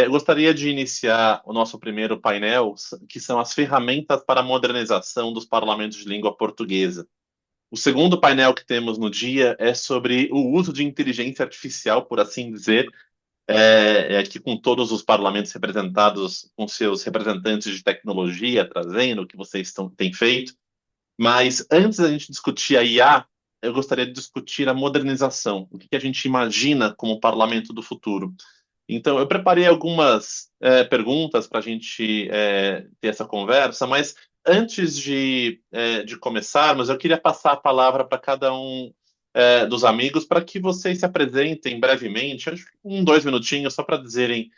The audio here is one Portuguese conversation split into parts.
Gostaria de iniciar o nosso primeiro painel, que são as ferramentas para a modernização dos parlamentos de língua portuguesa. O segundo painel que temos no dia é sobre o uso de inteligência artificial, por assim dizer, aqui com todos os parlamentos representados, com seus representantes de tecnologia, trazendo o que vocês têm feito. Mas antes da gente discutir a IA, eu gostaria de discutir a modernização, o que a gente imagina como parlamento do futuro. Então, eu preparei algumas perguntas para a gente ter essa conversa, mas antes de começarmos, eu queria passar a palavra para cada um dos amigos para que vocês se apresentem brevemente, acho que 2 minutinhos, só para dizerem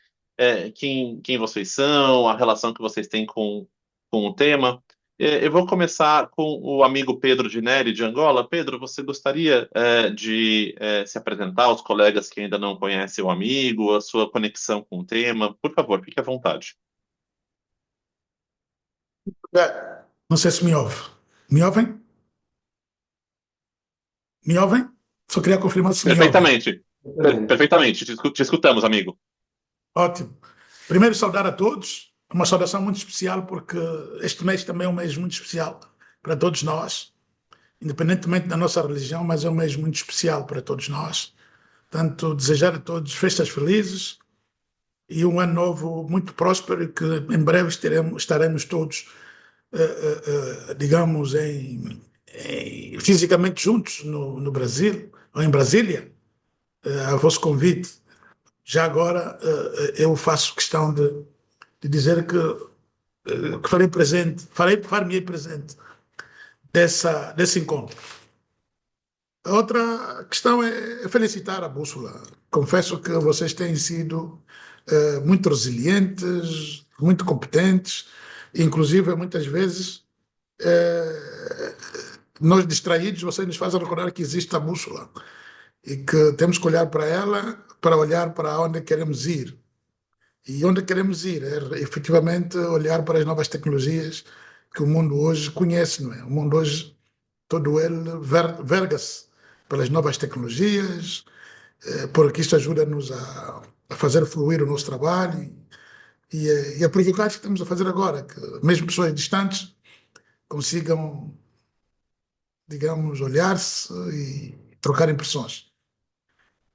quem vocês são, a relação que vocês têm com o tema. Eu vou começar com o amigo Pedro de Neri, de Angola. Pedro, você gostaria de se apresentar aos colegas que ainda não conhecem o amigo, a sua conexão com o tema? Por favor, fique à vontade. Não sei se me ouve. Me ouvem? Me ouvem? Só queria confirmar se me ouvem. Perfeitamente. Perfeitamente. Te escutamos, amigo. Ótimo. Primeiro, saudar a todos. Uma saudação muito especial, porque este mês também é um mês muito especial para todos nós, independentemente da nossa religião, mas é um mês muito especial para todos nós. Portanto, desejar a todos festas felizes e um ano novo muito próspero e que em breve estaremos todos, digamos, fisicamente juntos no Brasil, ou em Brasília, a vosso convite. Já agora, eu faço questão de dizer que far-me presente desse encontro. A outra questão é felicitar a Bússola. Confesso que vocês têm sido muito resilientes, muito competentes, inclusive muitas vezes nós distraídos, vocês nos fazem recordar que existe a bússola e que temos que olhar para ela para olhar para onde queremos ir. E onde queremos ir é efetivamente olhar para as novas tecnologias que o mundo hoje conhece, não é? O mundo hoje, todo ele verga-se pelas novas tecnologias, porque isto ajuda-nos a fazer fluir o nosso trabalho e a provocar o que estamos a fazer agora, que mesmo pessoas distantes consigam, digamos, olhar-se e trocar impressões.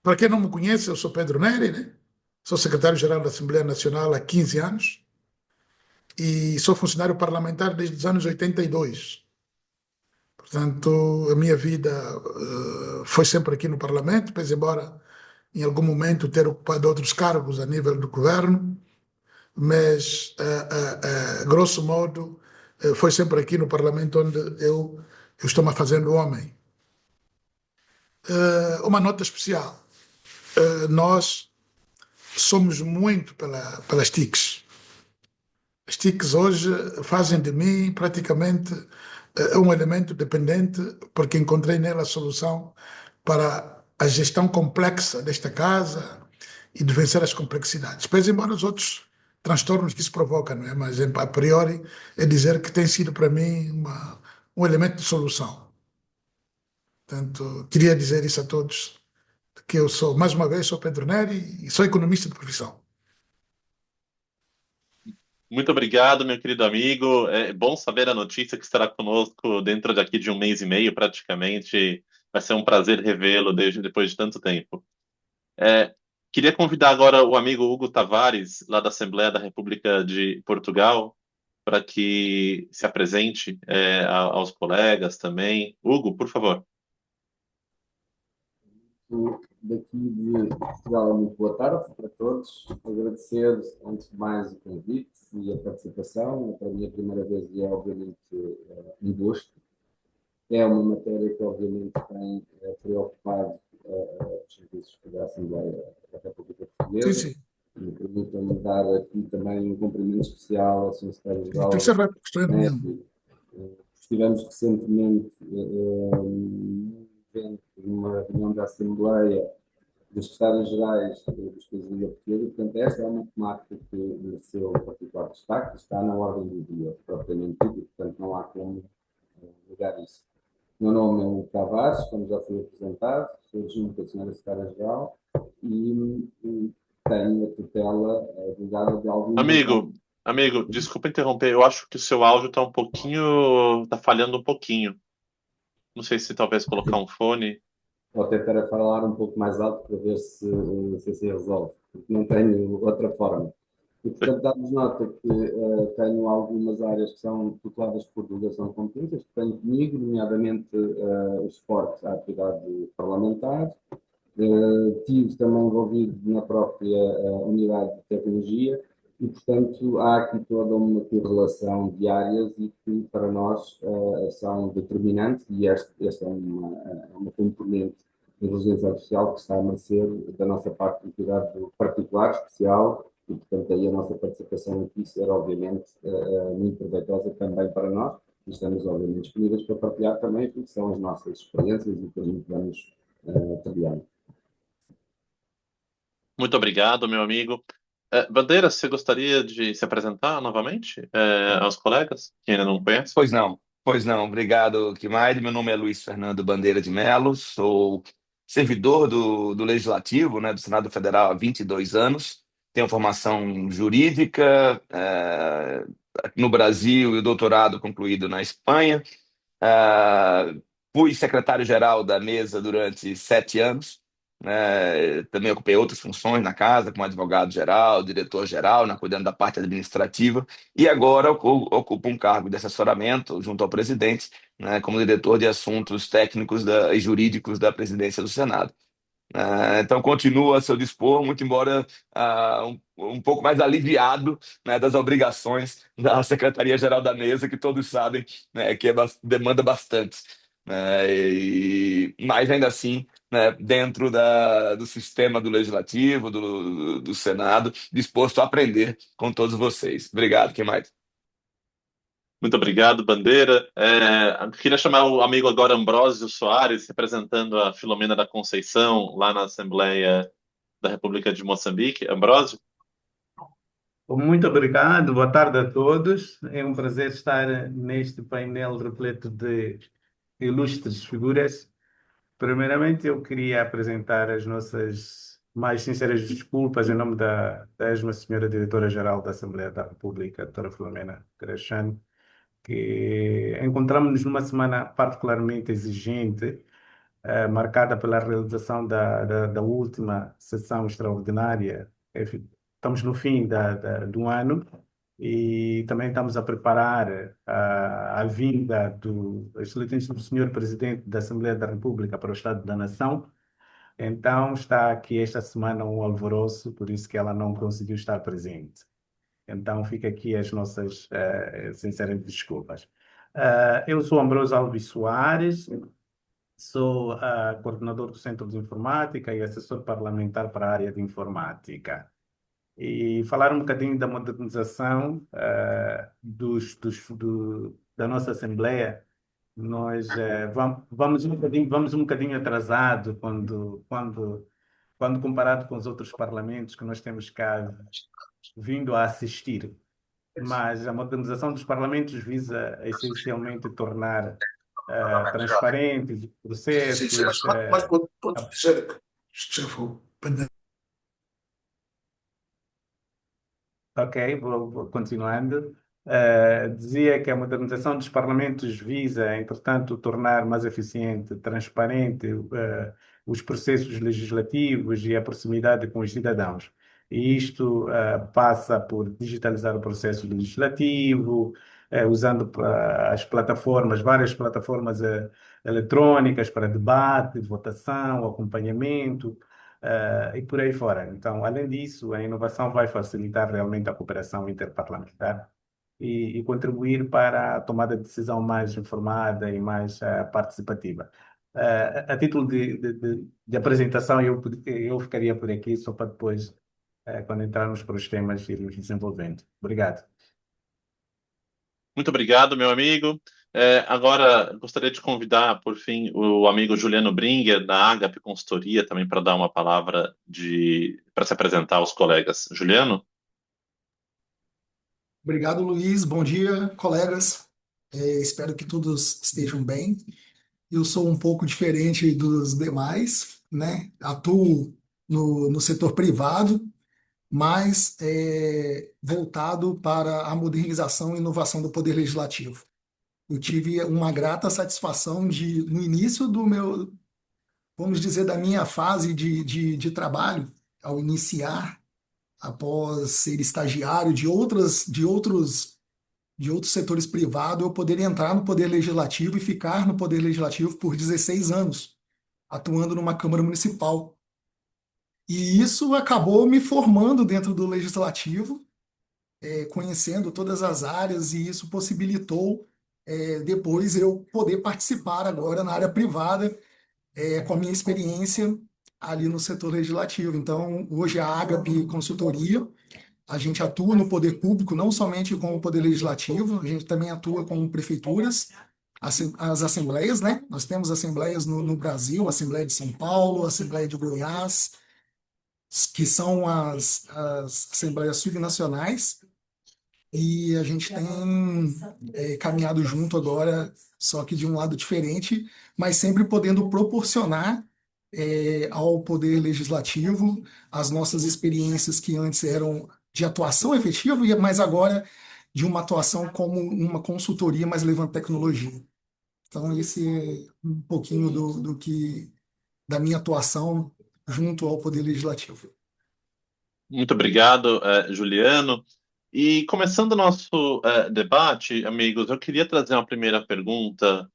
Para quem não me conhece, eu sou Pedro Neri, né? Sou secretário-geral da Assembleia Nacional há 15 anos e sou funcionário parlamentar desde os anos 82. Portanto, a minha vida foi sempre aqui no Parlamento, pois embora em algum momento ter ocupado outros cargos a nível do governo, mas, grosso modo, foi sempre aqui no Parlamento onde eu estou-me fazendo homem. Uma nota especial. Nós somos muito pelas TICs. As TICs hoje fazem de mim praticamente um elemento dependente, porque encontrei nela a solução para a gestão complexa desta casa e de vencer as complexidades. Pois, embora os outros transtornos que isso provoca, não é? Mas, a priori, é dizer que tem sido para mim um elemento de solução. Portanto, queria dizer isso a todos, que eu sou, mais uma vez, sou Pedro Neri e sou economista de profissão. Muito obrigado, meu querido amigo. É bom saber a notícia que estará conosco dentro daqui de um mês e meio, praticamente. Vai ser um prazer revê-lo depois de tanto tempo. É, Queria convidar agora o amigo Hugo Tavares, lá da Assembleia da República de Portugal, para que se apresente aos colegas também. Hugo, por favor. Daqui de Portugal, muito boa tarde para todos. Agradecer, antes de mais, o convite e a participação. Para mim, a primeira vez e é, obviamente, um gosto. É uma matéria que, obviamente, tem preocupado os serviços da Assembleia da República Sim, Portuguesa. sim. E permitam-me dar aqui também um cumprimento especial ao Sr. Tem que Secretário-Geral ser rápido, estou em reunião. Médio. Estivemos recentemente num evento, numa reunião da Assembleia dos Secretários-Gerais dos países da União Europeia. Portanto, esta é uma temática que mereceu particular destaque, está na ordem do dia, propriamente dito, portanto, não há como negar isso. O meu nome é Hugo Tavares, como já foi apresentado, sou adjunto da Senhora Secretária-Geral e tem a tutela advogada de alguns dos Amigo, amigo, desculpa interromper. Eu acho que o seu áudio tá um pouquinho, tá falhando um pouquinho. Não sei se talvez colocar um fone. Vou tentar falar um pouco mais alto para ver se resolve, porque não tenho outra forma. E, portanto, damos nota que tenho algumas áreas que são tuteladas por delegação de competências, que tenho comigo, nomeadamente o suporte à atividade parlamentar. Estive também envolvido na própria unidade de tecnologia e, portanto, há aqui toda uma correlação de áreas e que para nós são determinantes e esta é uma componente de inteligência artificial que está a nascer da nossa parte de cuidado particular, especial, e, portanto, aí a nossa participação aqui será, obviamente, muito proveitosa também para nós e estamos, obviamente, disponíveis para partilhar também aquilo que são as nossas experiências e que a gente vamos trabalhando. Muito obrigado, meu amigo. Bandeira, você gostaria de se apresentar novamente, aos colegas que ainda não conhecem? Pois não, pois não. Obrigado, Kimaide. Meu nome é Luiz Fernando Bandeira de Mello, sou servidor do Legislativo, né, do Senado Federal há 22 anos. Tenho formação jurídica, aqui no Brasil e o doutorado concluído na Espanha. Ah, Fui secretário-geral da mesa durante 7 anos, né? Também ocupei outras funções na casa, como advogado-geral, diretor-geral, né, cuidando da parte administrativa, e agora ocupo um cargo de assessoramento junto ao presidente, né, como diretor de assuntos técnicos e jurídicos da presidência do Senado. Então, continuo a seu dispor, muito embora um pouco mais aliviado, né, das obrigações da Secretaria-Geral da Mesa, que todos sabem, né, que demanda bastante. Mas ainda assim, né, dentro do sistema do Legislativo, do Senado, disposto a aprender com todos vocês. Obrigado, quem mais? Muito obrigado, Bandeira. Eu queria chamar o amigo agora Ambrósio Soares, representando a Filomena da Conceição, lá na Assembleia da República de Moçambique. Ambrósio? Muito obrigado, boa tarde a todos. É um prazer estar neste painel repleto de ilustres figuras. Primeiramente, eu queria apresentar as nossas mais sinceras desculpas em nome da mesma senhora Diretora-Geral da Assembleia da República, doutora Filomena Grachani, que encontramos-nos numa semana particularmente exigente, marcada pela realização da última sessão extraordinária. Estamos no fim do ano e também estamos a preparar a vinda do excelentíssimo senhor Presidente da Assembleia da República para o Estado da Nação. Então está aqui esta semana um alvoroço, por isso que ela não conseguiu estar presente. Então fica aqui as nossas sinceras desculpas. Eu sou Ambroso Alves Soares, sou coordenador do Centro de Informática e assessor parlamentar para a área de informática. E falar um bocadinho da modernização da nossa Assembleia. Nós vamos um bocadinho atrasado quando comparado com os outros parlamentos que nós temos cá vindo a assistir. Mas a modernização dos parlamentos visa essencialmente tornar transparentes os Sim, sim, processos. mas pode dizer que chefe, Ok, vou continuando. Dizia que a modernização dos parlamentos visa, entretanto, tornar mais eficiente, transparente, os processos legislativos e a proximidade com os cidadãos. E isto, passa por digitalizar o processo legislativo, usando as plataformas, várias plataformas, eletrônicas para debate, votação, acompanhamento e por aí fora. Então, além disso, a inovação vai facilitar realmente a cooperação interparlamentar e contribuir para a tomada de decisão mais informada e mais participativa. A título de apresentação, eu ficaria por aqui, só para depois, quando entrarmos para os temas, irmos desenvolvendo. Obrigado. Muito obrigado, meu amigo. Agora, gostaria de convidar, por fim, o amigo Juliano Bringer, da Agape Consultoria, também para dar uma palavra para se apresentar aos colegas. Juliano? Obrigado, Luiz. Bom dia, colegas. Espero que todos estejam bem. Eu sou um pouco diferente dos demais, né? Atuo no setor privado, mas voltado para a modernização e inovação do Poder Legislativo. Eu tive uma grata satisfação de, no início do meu, vamos dizer, da minha fase de trabalho, ao iniciar, após ser estagiário de outros setores privados, eu poder entrar no Poder Legislativo e ficar no Poder Legislativo por 16 anos, atuando numa Câmara Municipal. E isso acabou me formando dentro do Legislativo, conhecendo todas as áreas, e isso possibilitou depois eu poder participar agora na área privada, com a minha experiência ali no setor legislativo. Então, hoje a Agape Consultoria, a gente atua no poder público, não somente com o poder legislativo, a gente também atua com prefeituras, as assembleias, né? Nós temos assembleias no Brasil, a Assembleia de São Paulo, a Assembleia de Goiás, que são as assembleias subnacionais, e a gente tem caminhado junto agora, só que de um lado diferente, mas sempre podendo proporcionar ao Poder Legislativo as nossas experiências que antes eram de atuação efetiva, mas agora de uma atuação como uma consultoria, mas levando tecnologia. Então, esse é um pouquinho da minha atuação junto ao Poder Legislativo. Muito obrigado, Juliano. E começando o nosso debate, amigos, eu queria trazer uma primeira pergunta,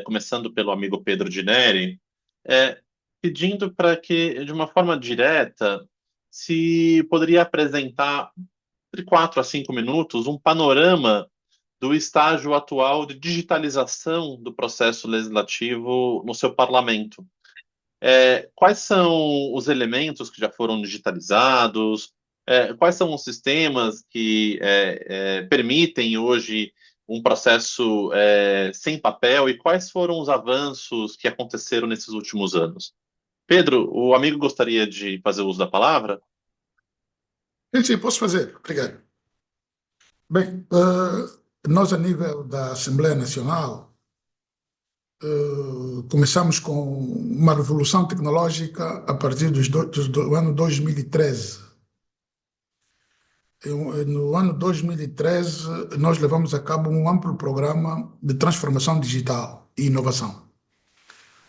começando pelo amigo Pedro Di Neri, pedindo para que, de uma forma direta, se poderia apresentar, entre 4 a 5 minutos, um panorama do estágio atual de digitalização do processo legislativo no seu parlamento. Quais são os elementos que já foram digitalizados? Quais são os sistemas que permitem hoje um processo sem papel e quais foram os avanços que aconteceram nesses últimos anos? Pedro, o amigo gostaria de fazer uso da palavra? Sim, posso fazer. Obrigado. Bem, nós, a nível da Assembleia Nacional, começamos com uma revolução tecnológica a partir do ano 2013. No ano 2013, nós levamos a cabo um amplo programa de transformação digital e inovação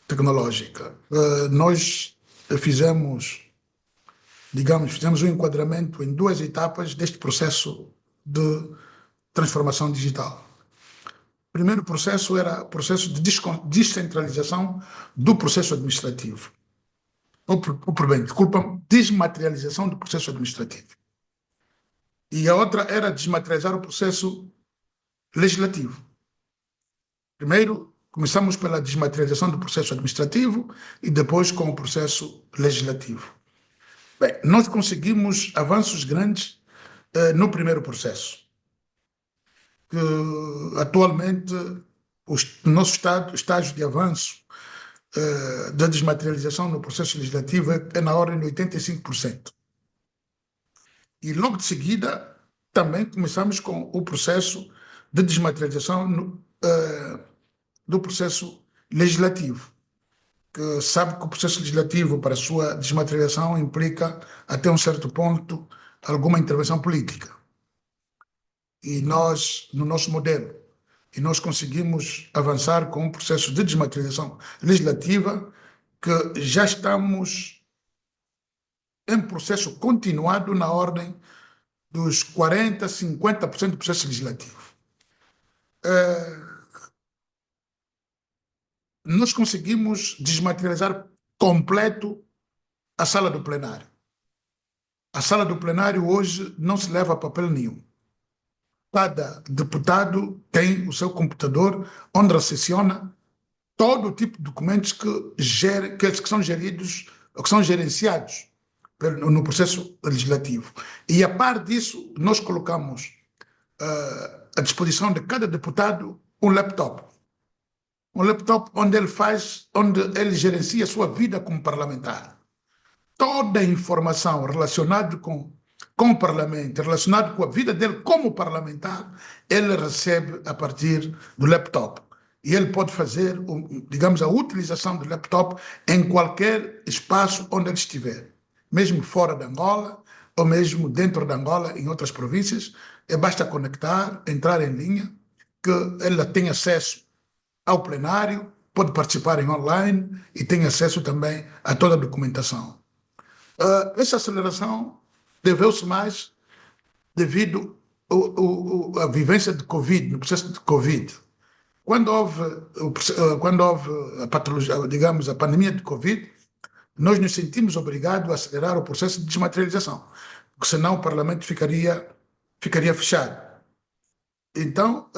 tecnológica. Nós fizemos um enquadramento em 2 etapas deste processo de transformação digital. O primeiro processo era o processo de descentralização do processo administrativo. Desmaterialização do processo administrativo. E a outra era desmaterializar o processo legislativo. Primeiro, começamos pela desmaterialização do processo administrativo e depois com o processo legislativo. Bem, nós conseguimos avanços grandes no primeiro processo. Que atualmente o nosso estágio de avanço da desmaterialização no processo legislativo é na ordem de 85%. E logo de seguida também começamos com o processo de desmaterialização do processo legislativo, que sabe que o processo legislativo, para a sua desmaterialização, implica, até um certo ponto, alguma intervenção política. E nós, no nosso modelo, nós conseguimos avançar com um processo de desmaterialização legislativa que já estamos em processo continuado na ordem dos 40%, 50% do processo legislativo. Nós conseguimos desmaterializar completo a sala do plenário. A sala do plenário hoje não se leva a papel nenhum. Cada deputado tem o seu computador onde recepciona todo tipo de documentos que são geridos ou que são gerenciados no processo legislativo. E, a par disso, nós colocamos à disposição de cada deputado um laptop. Um laptop onde ele gerencia a sua vida como parlamentar. Toda a informação relacionada com o parlamento, relacionada com a vida dele como parlamentar, ele recebe a partir do laptop. E ele pode fazer, digamos, a utilização do laptop em qualquer espaço onde ele estiver. Mesmo fora de Angola, ou mesmo dentro de Angola, em outras províncias, basta conectar, entrar em linha, que ela tem acesso ao plenário, pode participar em online e tem acesso também a toda a documentação. Essa aceleração deveu-se mais devido à vivência de Covid, no processo de Covid. Quando houve a patologia, digamos, a pandemia de Covid, nós nos sentimos obrigados a acelerar o processo de desmaterialização, porque senão o Parlamento ficaria fechado. Então,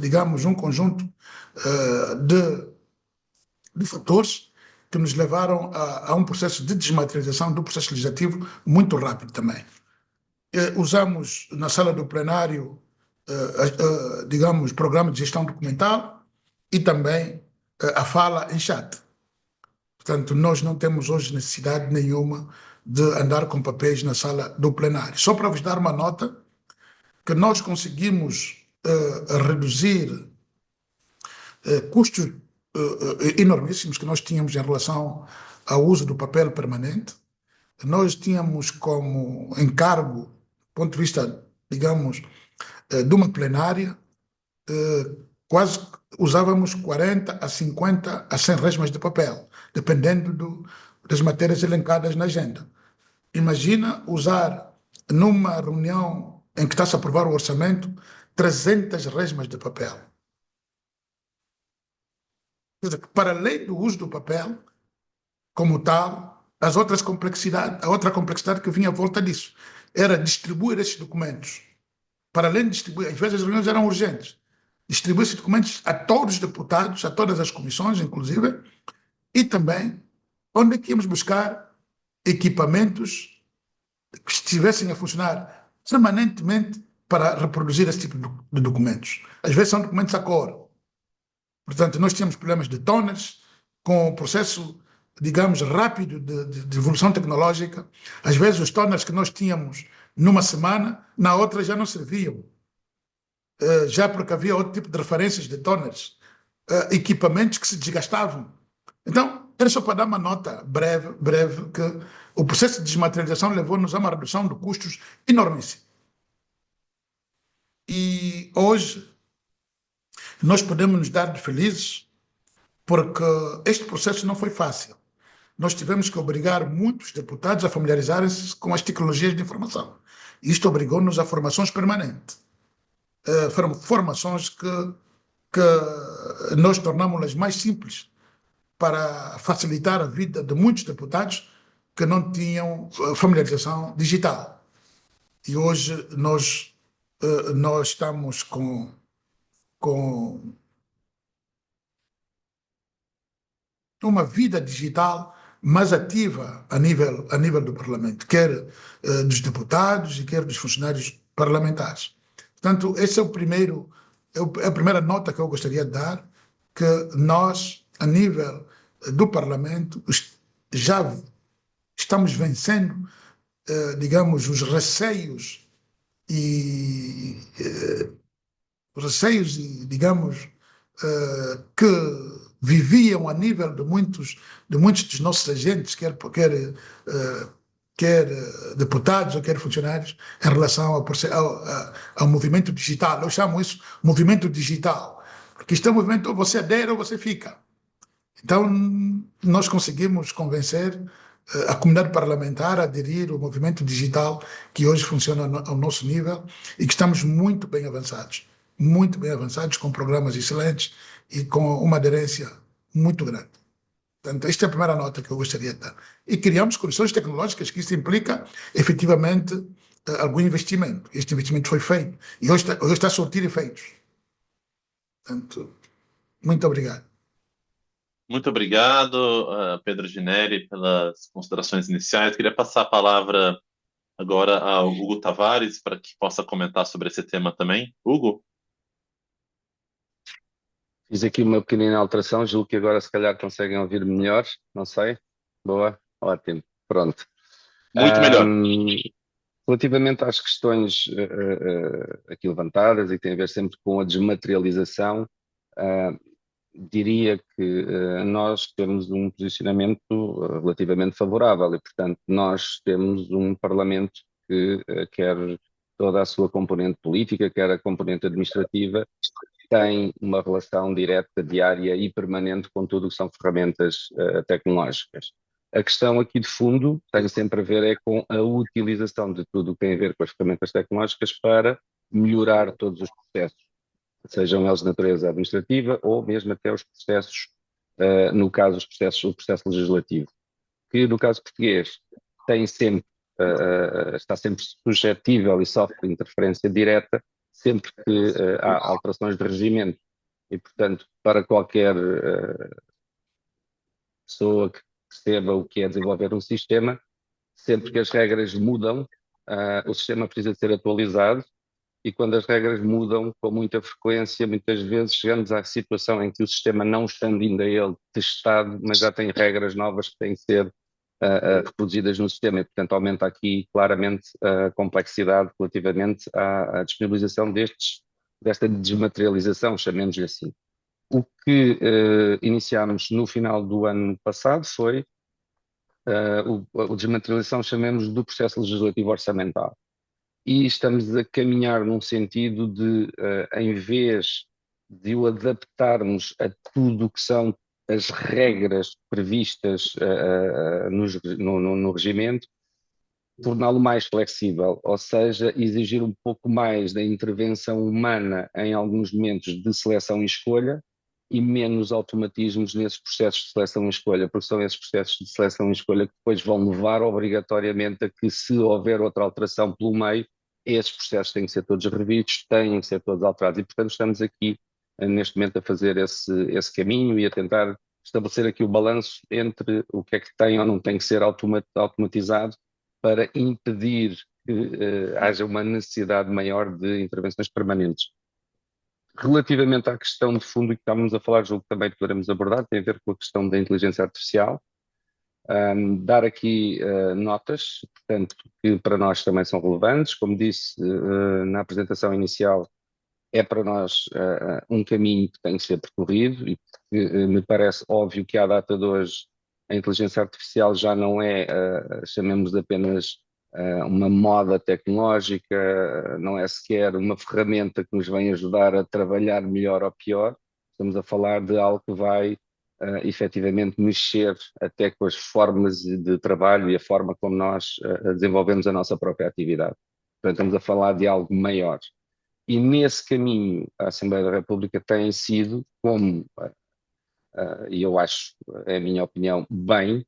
digamos, um conjunto de fatores que nos levaram a um processo de desmaterialização do processo legislativo muito rápido também. Usamos na sala do plenário, digamos, programa de gestão documental e também a fala em chat. Portanto, nós não temos hoje necessidade nenhuma de andar com papéis na sala do plenário. Só para vos dar uma nota, que nós conseguimos reduzir custos enormíssimos que nós tínhamos em relação ao uso do papel permanente. Nós tínhamos como encargo, do ponto de vista, digamos, de uma plenária, quase usávamos 40 a 50 a 100 resmas de papel, dependendo das matérias elencadas na agenda. Imagina usar numa reunião em que está-se a aprovar o orçamento 300 resmas de papel. Quer dizer, que para além do uso do papel, como tal, a outra complexidade que vinha à volta disso era distribuir esses documentos. Para além de distribuir, às vezes as reuniões eram urgentes, distribuir esses documentos a todos os deputados, a todas as comissões, inclusive, e também onde é que íamos buscar equipamentos que estivessem a funcionar permanentemente para reproduzir esse tipo de documentos. Às vezes são documentos a cor. Portanto, nós tínhamos problemas de toners, com o processo, digamos, rápido de evolução tecnológica. Às vezes os toners que nós tínhamos numa semana, na outra já não serviam. Já porque havia outro tipo de referências de toners, equipamentos que se desgastavam. Então, era só para dar uma nota breve, que o processo de desmaterialização levou-nos a uma redução de custos enormíssima. E hoje nós podemos nos dar de felizes porque este processo não foi fácil. Nós tivemos que obrigar muitos deputados a familiarizarem-se com as tecnologias de informação. Isto obrigou-nos a formações permanentes. Foram formações que nós tornamos-las mais simples para facilitar a vida de muitos deputados que não tinham familiarização digital. E hoje nós estamos com uma vida digital mais ativa a nível do Parlamento, quer dos deputados e quer dos funcionários parlamentares. Portanto, esse é a primeira nota que eu gostaria de dar, que nós, a nível do Parlamento, já estamos vencendo, digamos, os receios e digamos, que viviam a nível de muitos dos nossos agentes, quer deputados ou quer funcionários, em relação ao movimento digital. Eu chamo isso movimento digital, porque isto é um movimento, ou você adere ou você fica. Então, nós conseguimos convencer a comunidade parlamentar a aderir ao movimento digital que hoje funciona ao nosso nível e que estamos muito bem avançados, com programas excelentes e com uma aderência muito grande. Portanto, esta é a primeira nota que eu gostaria de dar. E criamos condições tecnológicas, que isso implica, efetivamente, algum investimento. Este investimento foi feito e hoje está a surtir efeitos. Portanto, muito obrigado. Muito obrigado, Pedro Ginelli, pelas considerações iniciais. Queria passar a palavra agora ao Hugo Tavares, para que possa comentar sobre esse tema também. Hugo? Fiz aqui uma pequenina alteração, julgo que agora se calhar conseguem ouvir melhor, não sei. Boa, ótimo, pronto. Muito melhor. Relativamente às questões aqui levantadas e que têm a ver sempre com a desmaterialização, diria que nós temos um posicionamento relativamente favorável e, portanto, nós temos um Parlamento que quer toda a sua componente política, quer a componente administrativa, tem uma relação direta, diária e permanente com tudo o que são ferramentas tecnológicas. A questão aqui de fundo tem sempre a ver é com a utilização de tudo o que tem a ver com as ferramentas tecnológicas para melhorar todos os processos, sejam eles de natureza administrativa ou mesmo até os processos, no caso, o processo legislativo, que no caso português tem sempre, está sempre suscetível e sofre interferência direta sempre que há alterações de regimento. E, portanto, para qualquer pessoa que perceba o que é desenvolver um sistema, sempre que as regras mudam, o sistema precisa de ser atualizado. E quando as regras mudam com muita frequência, muitas vezes chegamos à situação em que o sistema, não estando ainda ele testado, mas já tem regras novas que têm que ser reproduzidas no sistema, e portanto aumenta aqui claramente a complexidade relativamente à disponibilização desta desmaterialização, chamemos-lhe assim. O que iniciámos no final do ano passado foi a desmaterialização, chamemos, do processo legislativo orçamental. E estamos a caminhar num sentido de, em vez de o adaptarmos a tudo o que são as regras previstas no regimento, torná-lo mais flexível, ou seja, exigir um pouco mais da intervenção humana em alguns momentos de seleção e escolha e menos automatismos nesses processos de seleção e escolha, porque são esses processos de seleção e escolha que depois vão levar obrigatoriamente a que, se houver outra alteração pelo meio, esses processos têm que ser todos revistos, têm que ser todos alterados e, portanto, estamos aqui neste momento a fazer esse caminho e a tentar estabelecer aqui o balanço entre o que é que tem ou não tem que ser automatizado para impedir que haja uma necessidade maior de intervenções permanentes. Relativamente à questão de fundo que estávamos a falar, julgo que também poderemos abordar, tem a ver com a questão da inteligência artificial. Dar aqui notas, portanto, que para nós também são relevantes. Como disse na apresentação inicial, é para nós um caminho que tem que ser percorrido e que me parece óbvio que à data de hoje a inteligência artificial já não é, chamemos apenas uma moda tecnológica, não é sequer uma ferramenta que nos vem ajudar a trabalhar melhor ou pior. Estamos a falar de algo que vai efetivamente mexer até com as formas de trabalho e a forma como nós desenvolvemos a nossa própria atividade. Portanto, estamos a falar de algo maior. E nesse caminho a Assembleia da República tem sido, como, e eu acho, é a minha opinião, bem,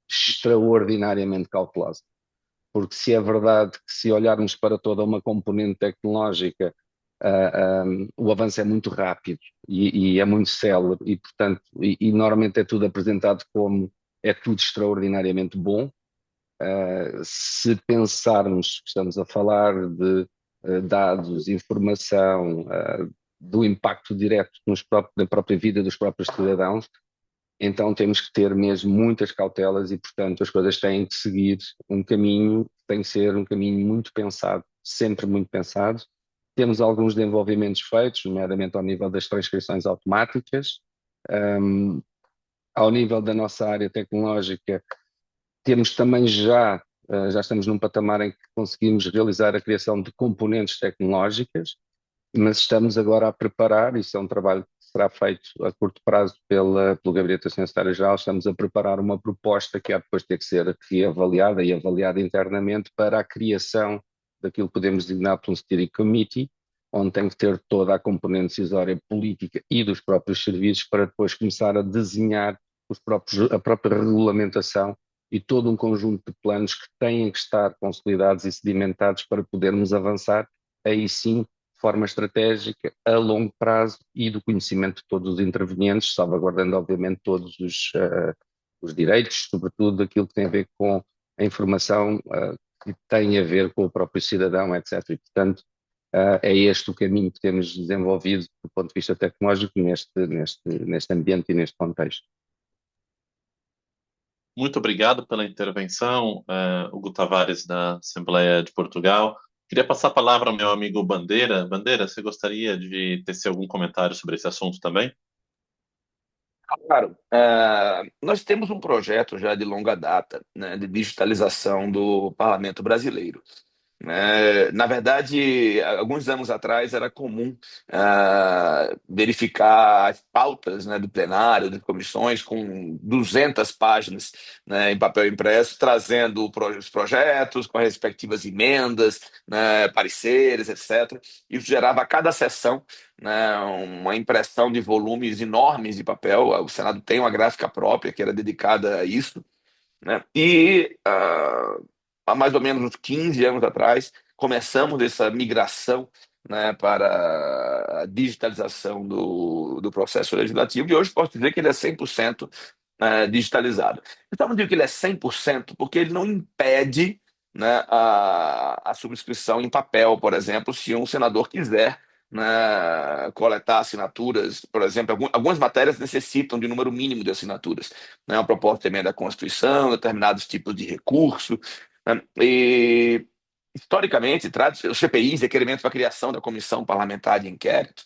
extraordinariamente cautelosa. Porque se é verdade que, se olharmos para toda uma componente tecnológica, o avanço é muito rápido e é muito célebre e, portanto, e normalmente é tudo apresentado como é tudo extraordinariamente bom. Se pensarmos que estamos a falar de dados, informação, do impacto direto na própria vida dos próprios cidadãos, então temos que ter mesmo muitas cautelas e, portanto, as coisas têm que seguir um caminho, tem que ser um caminho muito pensado, sempre muito pensado. Temos alguns desenvolvimentos feitos, nomeadamente ao nível das transcrições automáticas. Ao nível da nossa área tecnológica, temos também já estamos num patamar em que conseguimos realizar a criação de componentes tecnológicas, mas estamos agora a preparar, isso é um trabalho que será feito a curto prazo pelo Gabinete da Senhora Secretária-Geral, estamos a preparar uma proposta que há depois de ter que ser reavaliada e avaliada internamente para a criação daquilo que podemos designar por um Steering Committee, onde tem que ter toda a componente decisória política e dos próprios serviços para depois começar a desenhar a própria regulamentação e todo um conjunto de planos que têm que estar consolidados e sedimentados para podermos avançar, aí sim, de forma estratégica, a longo prazo e do conhecimento de todos os intervenientes, salvaguardando, obviamente, todos os direitos, sobretudo aquilo que tem a ver com a informação que tem a ver com o próprio cidadão, etc. E, portanto, é este o caminho que temos desenvolvido do ponto de vista tecnológico neste ambiente e neste contexto. Muito obrigado pela intervenção, Hugo Tavares, da Assembleia de Portugal. Queria passar a palavra ao meu amigo Bandeira. Bandeira, você gostaria de tecer algum comentário sobre esse assunto também? Claro, nós temos um projeto já de longa data, né, de digitalização do parlamento brasileiro. Na verdade, alguns anos atrás era comum verificar as pautas, né, do plenário, de comissões, com 200 páginas, né, em papel impresso, trazendo os projetos com as respectivas emendas, né, pareceres, etc. Isso gerava a cada sessão, né, uma impressão de volumes enormes de papel. O Senado tem uma gráfica própria que era dedicada a isso, né? E há mais ou menos uns 15 anos atrás, começamos essa migração, né, para a digitalização do processo legislativo, e hoje posso dizer que ele é 100% digitalizado. Então, não digo que ele é 100% porque ele não impede, né, a subscrição em papel, por exemplo, se um senador quiser, né, coletar assinaturas. Por exemplo, algumas matérias necessitam de um número mínimo de assinaturas, né, uma proposta de emenda à Constituição, determinados tipos de recurso, né, e historicamente, os CPIs, requerimentos para a criação da comissão parlamentar de inquérito,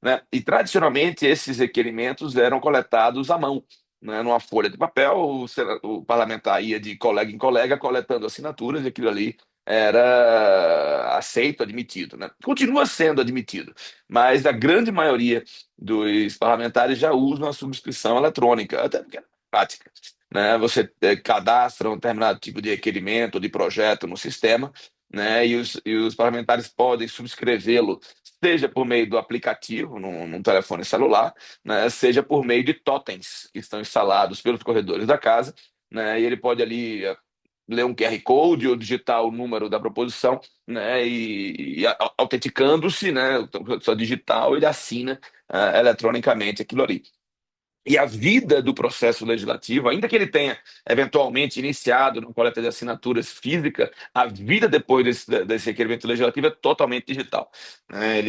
né, e tradicionalmente esses requerimentos eram coletados à mão, né, numa folha de papel. O parlamentar ia de colega em colega coletando assinaturas, e aquilo ali era aceito, admitido, né? Continua sendo admitido, mas a grande maioria dos parlamentares já usam a subscrição eletrônica, até porque é prática, né? Você cadastra um determinado tipo de requerimento, de projeto no sistema, né? E os parlamentares podem subscrevê-lo, seja por meio do aplicativo, num telefone celular, né? Seja por meio de totens que estão instalados pelos corredores da casa, né? E ele pode ali ler um QR Code ou digitar o número da proposição, né? E autenticando-se, né? Só digital, ele assina eletronicamente aquilo ali. E a vida do processo legislativo, ainda que ele tenha eventualmente iniciado na coleta de assinaturas física, a vida depois desse requerimento legislativo é totalmente digital, né?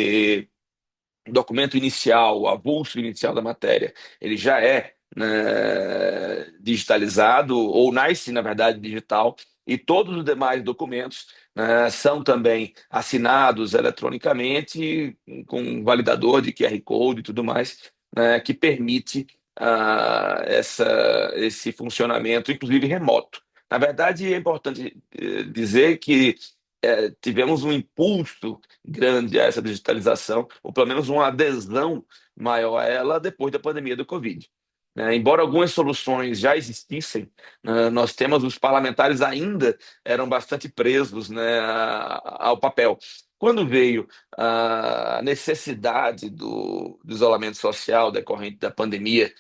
O documento inicial, o avulso inicial da matéria, ele já é, né, digitalizado, ou nasce, na verdade, digital, e todos os demais documentos, né, são também assinados eletronicamente, com validador de QR Code e tudo mais, né, que permite esse funcionamento, inclusive remoto. Na verdade, é importante dizer que tivemos um impulso grande a essa digitalização, ou pelo menos uma adesão maior a ela depois da pandemia do Covid. Embora algumas soluções já existissem, nós temos os parlamentares ainda eram bastante presos, né, ao papel. Quando veio a necessidade do isolamento social decorrente da pandemia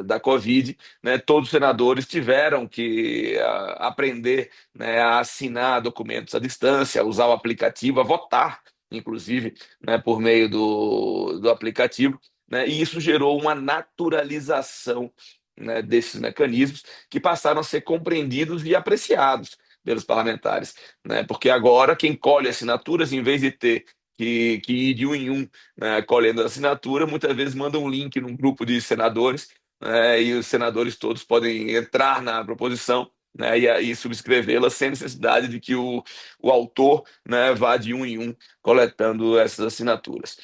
da Covid, né, todos os senadores tiveram que aprender, né, a assinar documentos à distância, a usar o aplicativo, a votar, inclusive, né, por meio do aplicativo, né, e isso gerou uma naturalização, né, desses mecanismos que passaram a ser compreendidos e apreciados pelos parlamentares, né, porque agora quem colhe assinaturas, em vez de ter que ir de um em um, né, colhendo a assinatura, muitas vezes manda um link num grupo de senadores, né, e os senadores todos podem entrar na proposição, né, e subscrevê-la sem necessidade de que o autor, né, vá de um em um coletando essas assinaturas.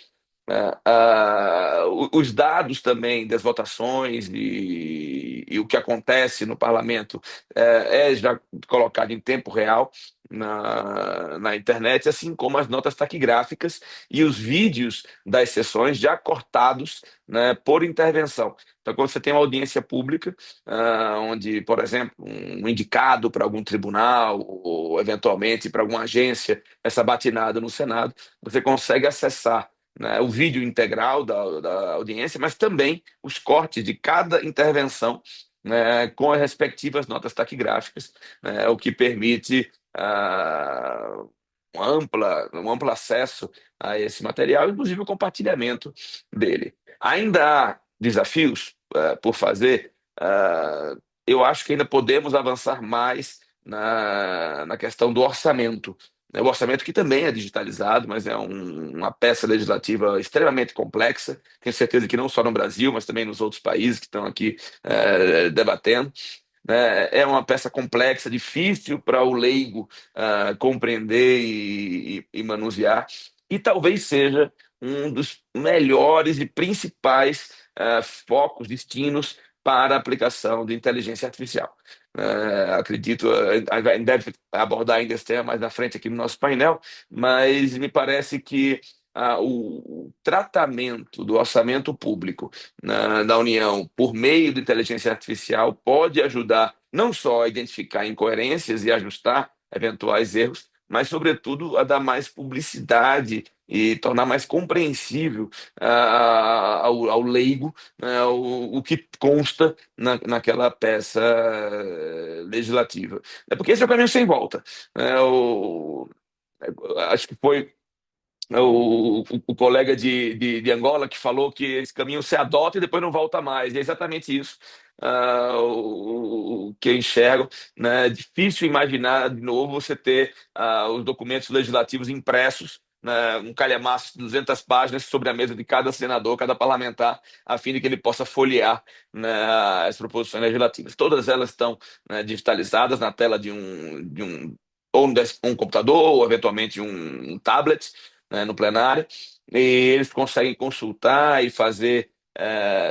Os dados também das votações e o que acontece no parlamento é já colocado em tempo real na internet, assim como as notas taquigráficas e os vídeos das sessões já cortados, né, por intervenção. Então, quando você tem uma audiência pública, onde, por exemplo, um indicado para algum tribunal ou, eventualmente, para alguma agência, essa batinada no Senado, você consegue acessar, né, o vídeo integral da audiência, mas também os cortes de cada intervenção, né, com as respectivas notas taquigráficas, né, o que permite um amplo acesso a esse material, inclusive o compartilhamento dele. Ainda há desafios por fazer. Eu acho que ainda podemos avançar mais na questão do orçamento. O orçamento que também é digitalizado, mas é uma peça legislativa extremamente complexa. Tenho certeza que não só no Brasil, mas também nos outros países que estão aqui debatendo, né? É uma peça complexa, difícil para o leigo compreender e manusear, e talvez seja um dos melhores e principais focos, destinos para a aplicação de inteligência artificial. Acredito, a gente deve abordar ainda esse tema mais na frente aqui no nosso painel, mas me parece que o tratamento do orçamento público da União por meio de inteligência artificial pode ajudar não só a identificar incoerências e ajustar eventuais erros, mas, sobretudo, a dar mais publicidade e tornar mais compreensível ao leigo, né, o que consta naquela peça legislativa. É porque esse é o caminho sem volta. Acho que foi o colega de Angola que falou que esse caminho se adota e depois não volta mais. E é exatamente isso o que eu enxergo. Né? É difícil imaginar de novo você ter os documentos legislativos impressos, né? Um calhamaço de 200 páginas sobre a mesa de cada senador, cada parlamentar, a fim de que ele possa folhear, né, as proposições legislativas. Todas elas estão, né, digitalizadas na tela de um computador ou eventualmente um tablet, né, no plenário, e eles conseguem consultar e fazer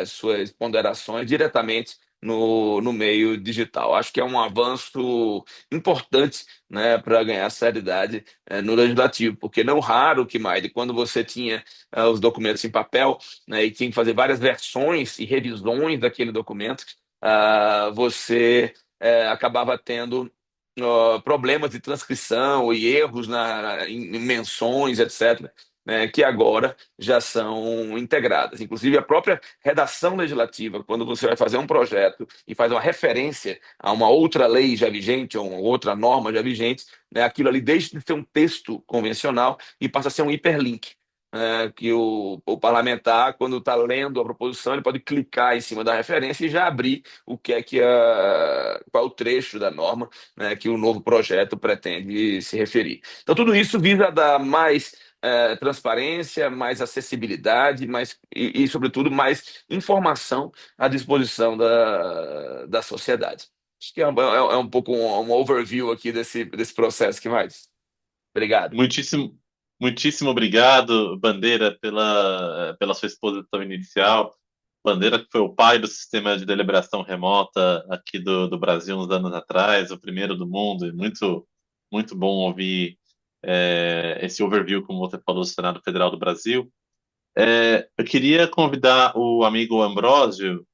suas ponderações diretamente no meio digital. Acho que é um avanço importante, né, para ganhar seriedade no legislativo, porque não raro, que mais, quando você tinha os documentos em papel, né, e tinha que fazer várias versões e revisões daquele documento, você acabava tendo problemas de transcrição e erros em menções, etc., né, que agora já são integradas. Inclusive, a própria redação legislativa, quando você vai fazer um projeto e faz uma referência a uma outra lei já vigente ou uma outra norma já vigente, né, aquilo ali deixa de ser um texto convencional e passa a ser um hiperlink. Que o parlamentar, quando está lendo a proposição, ele pode clicar em cima da referência e já abrir o que é qual é o trecho da norma, né, que o novo projeto pretende se referir. Então, tudo isso visa dar mais transparência, mais acessibilidade, sobretudo, mais informação à disposição da sociedade. Acho que é um pouco um overview aqui desse processo que mais. Obrigado. Muitíssimo, muitíssimo obrigado, Bandeira, pela sua exposição inicial. Bandeira, que foi o pai do sistema de deliberação remota aqui do Brasil uns anos atrás, o primeiro do mundo, e muito, muito bom ouvir esse overview, como você falou, do Senado Federal do Brasil. Eu queria convidar o amigo Ambrósio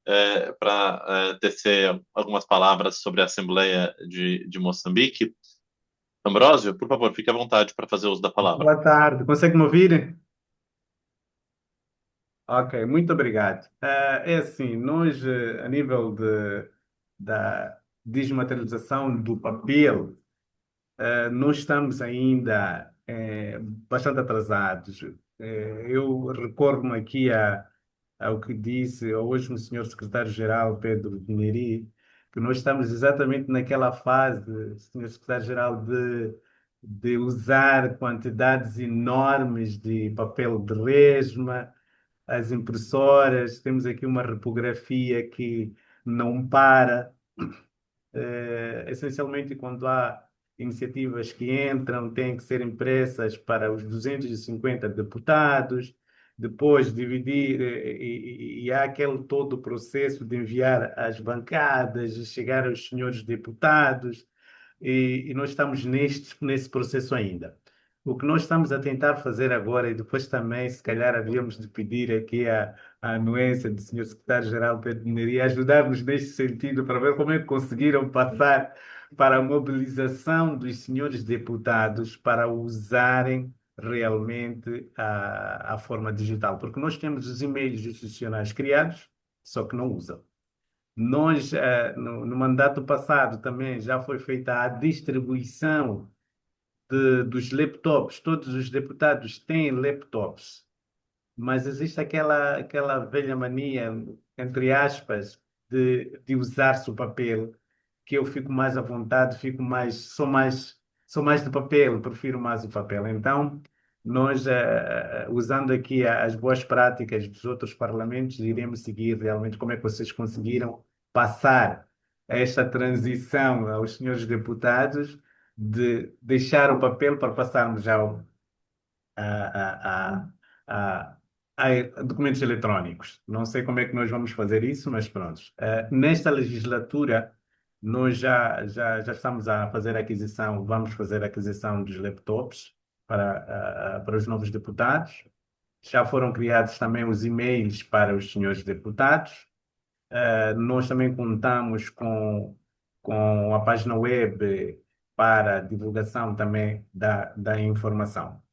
para tecer algumas palavras sobre a Assembleia de Moçambique. Ambrósio, por favor, fique à vontade para fazer uso da palavra. Boa tarde, consegue me ouvir? Ok, muito obrigado. É assim, nós, a nível da desmaterialização do papel, nós estamos ainda bastante atrasados. Eu recordo-me aqui ao que disse hoje o senhor secretário-geral Pedro Pinheiri, que nós estamos exatamente naquela fase, senhor secretário-geral, de usar quantidades enormes de papel de resma, as impressoras, temos aqui uma repografia que não para. Essencialmente, quando há iniciativas que entram, têm que ser impressas para os 250 deputados, depois dividir, e há aquele todo o processo de enviar às bancadas, de chegar aos senhores deputados, e nós estamos nesse processo ainda. O que nós estamos a tentar fazer agora, e depois também, se calhar, havíamos de pedir aqui a anuência do senhor secretário-geral Pedro Mineria, ajudar-nos neste sentido para ver como é que conseguiram passar para a mobilização dos senhores deputados para usarem realmente a forma digital. Porque nós temos os e-mails institucionais criados, só que não usam. Nós, no mandato passado, também já foi feita a distribuição dos laptops. Todos os deputados têm laptops, mas existe aquela velha mania, entre aspas, de usar-se o papel, que eu fico mais à vontade, sou mais de papel, prefiro mais o papel. Então, nós, usando aqui as boas práticas dos outros parlamentos, iremos seguir realmente como é que vocês conseguiram passar esta transição aos senhores deputados de deixar o papel para passarmos ao, a, a, a, documentos eletrónicos. Não sei como é que nós vamos fazer isso, mas pronto. Nesta legislatura, nós já estamos a fazer a aquisição, vamos fazer a aquisição dos laptops para os novos deputados. Já foram criados também os e-mails para os senhores deputados. Nós também contamos com a página web para divulgação também da informação.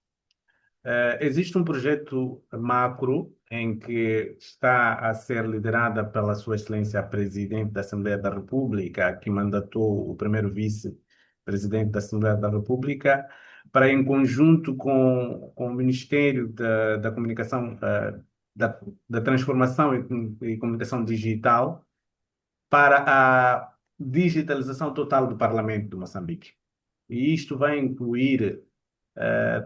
Existe um projeto macro em que está a ser liderada pela Sua Excelência a Presidente da Assembleia da República, que mandatou o primeiro vice-presidente da Assembleia da República, para, em conjunto com o Ministério da Comunicação, da Transformação e Comunicação Digital, para a digitalização total do Parlamento de Moçambique. E isto vai incluir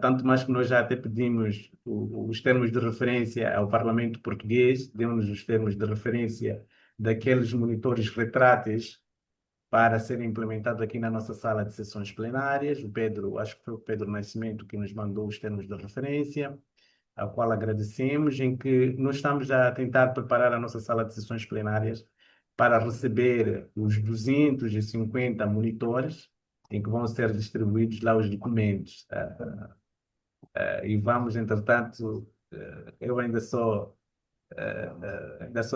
tanto mais que nós já até pedimos os termos de referência ao Parlamento português, demos os termos de referência daqueles monitores retráteis para serem implementados aqui na nossa sala de sessões plenárias. O Pedro, acho que foi o Pedro Nascimento que nos mandou os termos de referência, ao qual agradecemos, em que nós estamos a tentar preparar a nossa sala de sessões plenárias para receber os 250 monitores em que vão ser distribuídos lá os documentos. E vamos, entretanto, eu ainda sou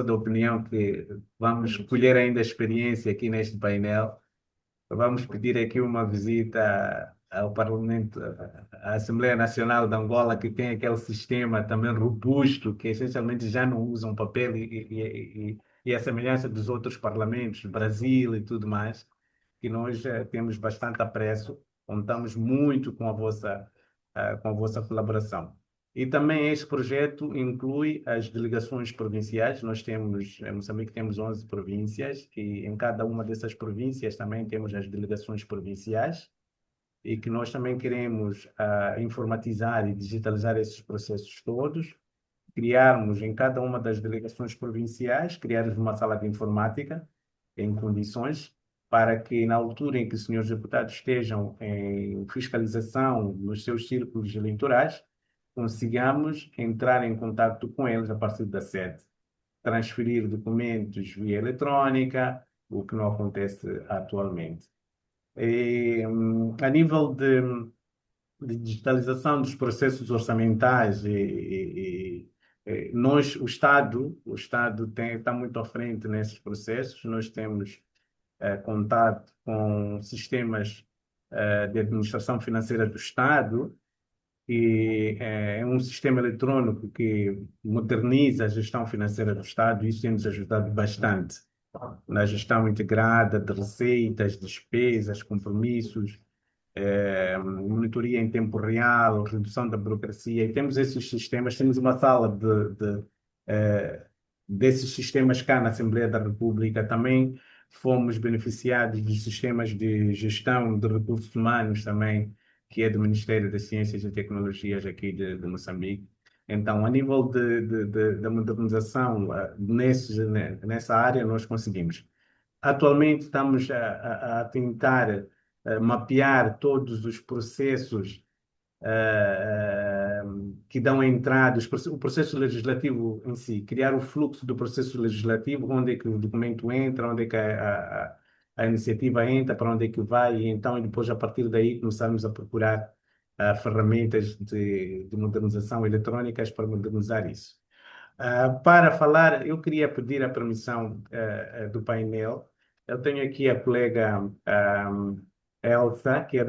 da opinião que vamos colher ainda a experiência aqui neste painel. Vamos pedir aqui uma visita ao Parlamento, à Assembleia Nacional de Angola, que tem aquele sistema também robusto, que essencialmente já não usam papel e a semelhança dos outros parlamentos, Brasil e tudo mais, que nós temos bastante apreço, contamos muito com a vossa colaboração. E também este projeto inclui as delegações provinciais. Nós temos, em Moçambique, temos 11 províncias e em cada uma dessas províncias também temos as delegações provinciais e que nós também queremos informatizar e digitalizar esses processos todos, criarmos em cada uma das delegações provinciais, criarmos uma sala de informática em condições para que, na altura em que os senhores deputados estejam em fiscalização nos seus círculos eleitorais, consigamos entrar em contato com eles a partir da sede, transferir documentos via eletrônica, o que não acontece atualmente. A nível de digitalização dos processos orçamentais, nós, o Estado está muito à frente nesses processos. Nós temos contato com sistemas de administração financeira do Estado, que é um sistema eletrônico que moderniza a gestão financeira do Estado, e isso tem nos ajudado bastante na gestão integrada de receitas, despesas, compromissos, monitoria em tempo real, redução da burocracia. E temos esses sistemas, temos uma sala desses sistemas cá na Assembleia da República. Também fomos beneficiados dos sistemas de gestão de recursos humanos também, que é do Ministério das Ciências e Tecnologias aqui de Moçambique. Então, a nível da modernização nessa área, nós conseguimos. Atualmente estamos a tentar mapear todos os processos que dão entrada, o processo legislativo em si, criar o fluxo do processo legislativo, onde é que o documento entra, onde é que a iniciativa entra, para onde é que vai, e então e depois a partir daí começarmos a procurar ferramentas de modernização eletrónicas para modernizar isso. Para falar, eu queria pedir a permissão do painel. Eu tenho aqui a colega Elsa, que é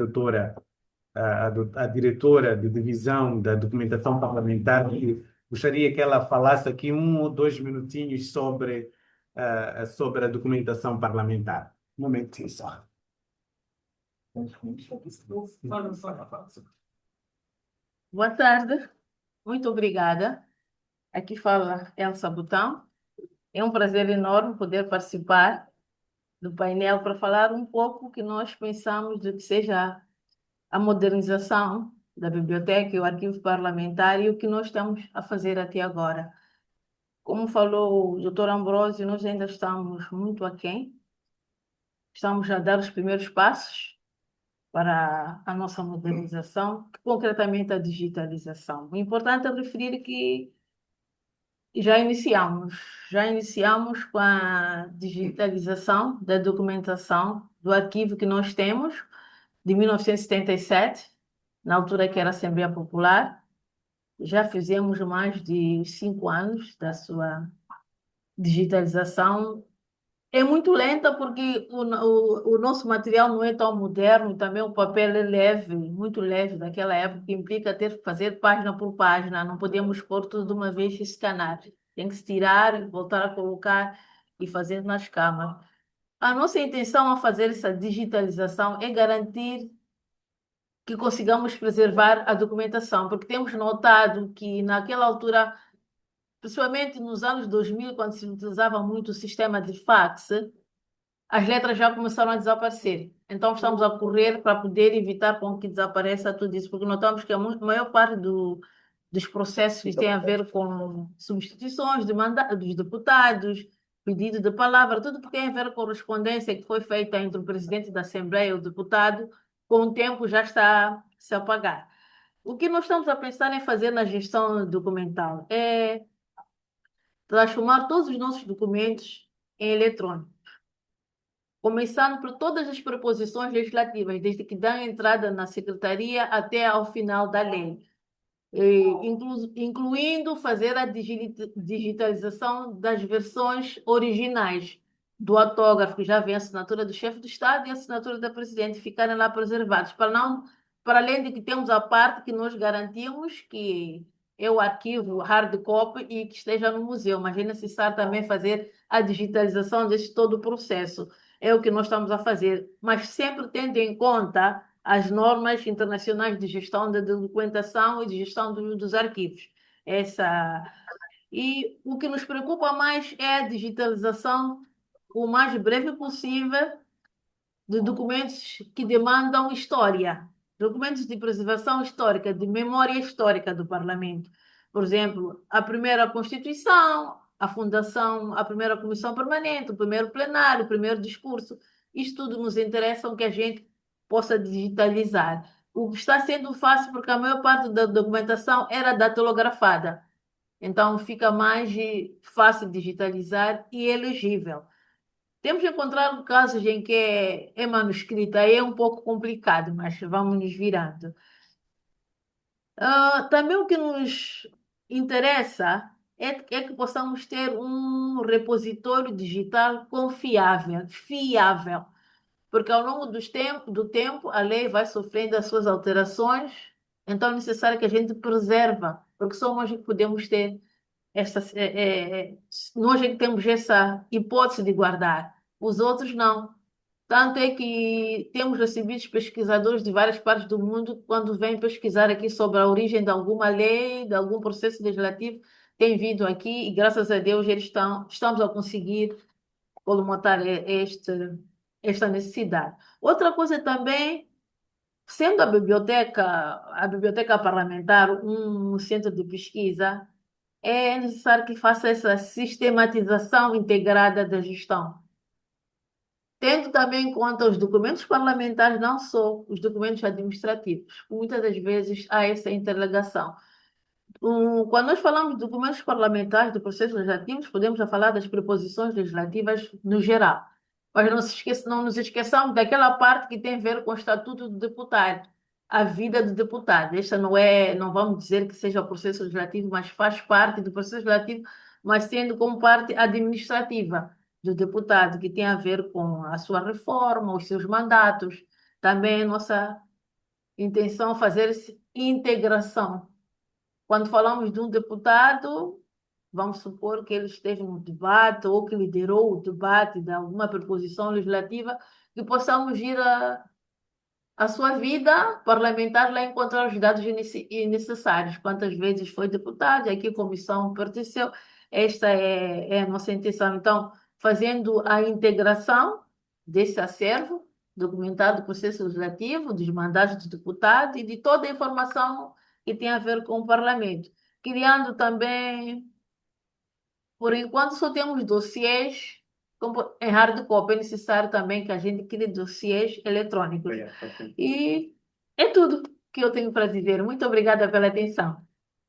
a diretora de divisão da documentação parlamentar, e gostaria que ela falasse aqui 1 ou 2 minutinhos sobre a documentação parlamentar. Um momentinho só. Boa tarde, muito obrigada. Aqui fala Elsa Botão. É um prazer enorme poder participar do painel para falar um pouco o que nós pensamos de que seja a modernização da biblioteca e o arquivo parlamentar e o que nós estamos a fazer até agora. Como falou o doutor Ambrósio, nós ainda estamos muito aquém. Estamos a dar os primeiros passos para a nossa modernização, concretamente a digitalização. O importante é referir que Já iniciamos. Já iniciamos com a digitalização da documentação do arquivo que nós temos de 1977, na altura que era a Assembleia Popular. Já fizemos mais de 5 anos da sua digitalização. É muito lenta porque o nosso material não é tão moderno, também o papel é leve, muito leve daquela época, que implica ter que fazer página por página, não podemos pôr tudo de uma vez e escanar. Tem que se tirar, voltar a colocar e fazer nas câmaras. A nossa intenção ao fazer essa digitalização é garantir que consigamos preservar a documentação, porque temos notado que naquela altura, principalmente nos anos 2000, quando se utilizava muito o sistema de fax, as letras já começaram a desaparecer. Então, estamos a correr para poder evitar com que desapareça tudo isso, porque notamos que a maior parte dos processos que têm a ver com substituições de dos deputados, pedido de palavra, tudo que tem a ver com correspondência que foi feita entre o presidente da Assembleia e o deputado, com o tempo já está a se apagar. O que nós estamos a pensar em fazer na gestão documental é transformar todos os nossos documentos em eletrônico, começando por todas as proposições legislativas, desde que dão entrada na secretaria até ao final da lei, incluindo fazer a digitalização das versões originais do autógrafo, que já vem a assinatura do chefe do Estado e a assinatura da Presidente, ficarem lá preservados, para além de que temos a parte que nós garantimos que é o arquivo hard copy e que esteja no museu, mas é necessário também fazer a digitalização desse todo o processo. É o que nós estamos a fazer, mas sempre tendo em conta as normas internacionais de gestão da documentação e de gestão dos arquivos. Essa... E o que nos preocupa mais é a digitalização o mais breve possível de documentos que demandam história, documentos de preservação histórica, de memória histórica do Parlamento. Por exemplo, a primeira Constituição, a fundação, a primeira Comissão Permanente, o primeiro plenário, o primeiro discurso. Isto tudo nos interessa que a gente possa digitalizar. O que está sendo fácil, porque a maior parte da documentação era datilografada. Então, fica mais fácil digitalizar e elegível. Temos encontrado casos em que é manuscrito, aí é um pouco complicado, mas vamos nos virando. Também o que nos interessa é que possamos ter um repositório digital confiável, fiável, porque ao longo do tempo a lei vai sofrendo as suas alterações, então é necessário que a gente preserva, porque só nós é que podemos ter essa, nós é que temos essa hipótese de guardar, os outros não. Tanto é que temos recebido pesquisadores de várias partes do mundo, quando vêm pesquisar aqui sobre a origem de alguma lei, de algum processo legislativo, têm vindo aqui e, graças a Deus, estamos a conseguir colmatar esta necessidade. Outra coisa também, sendo a biblioteca parlamentar um centro de pesquisa, é necessário que faça essa sistematização integrada da gestão, tendo também em conta os documentos parlamentares, não só os documentos administrativos. Muitas das vezes há essa interligação. Quando nós falamos de documentos parlamentares, do processo legislativo, podemos já falar das preposições legislativas no geral. Mas não nos esqueçamos daquela parte que tem a ver com o Estatuto do Deputado, a vida do deputado. Esta não vamos dizer que seja o processo legislativo, mas faz parte do processo legislativo, mas sendo como parte administrativa do deputado, que tem a ver com a sua reforma, os seus mandatos. Também é nossa intenção é fazer essa integração. Quando falamos de um deputado, vamos supor que ele esteve no debate ou que liderou o debate de alguma proposição legislativa, que possamos ir a sua vida parlamentar lá encontrar os dados necessários. Quantas vezes foi deputado, a que comissão pertenceu. Esta é a nossa intenção. Então, fazendo a integração desse acervo documentado do processo legislativo, dos mandatos do deputado e de toda a informação que tem a ver com o parlamento. Criando também, por enquanto, só temos dossiês em hard copy. É necessário também que a gente crie dossiês eletrônicos. E é tudo que eu tenho para dizer. Muito obrigada pela atenção.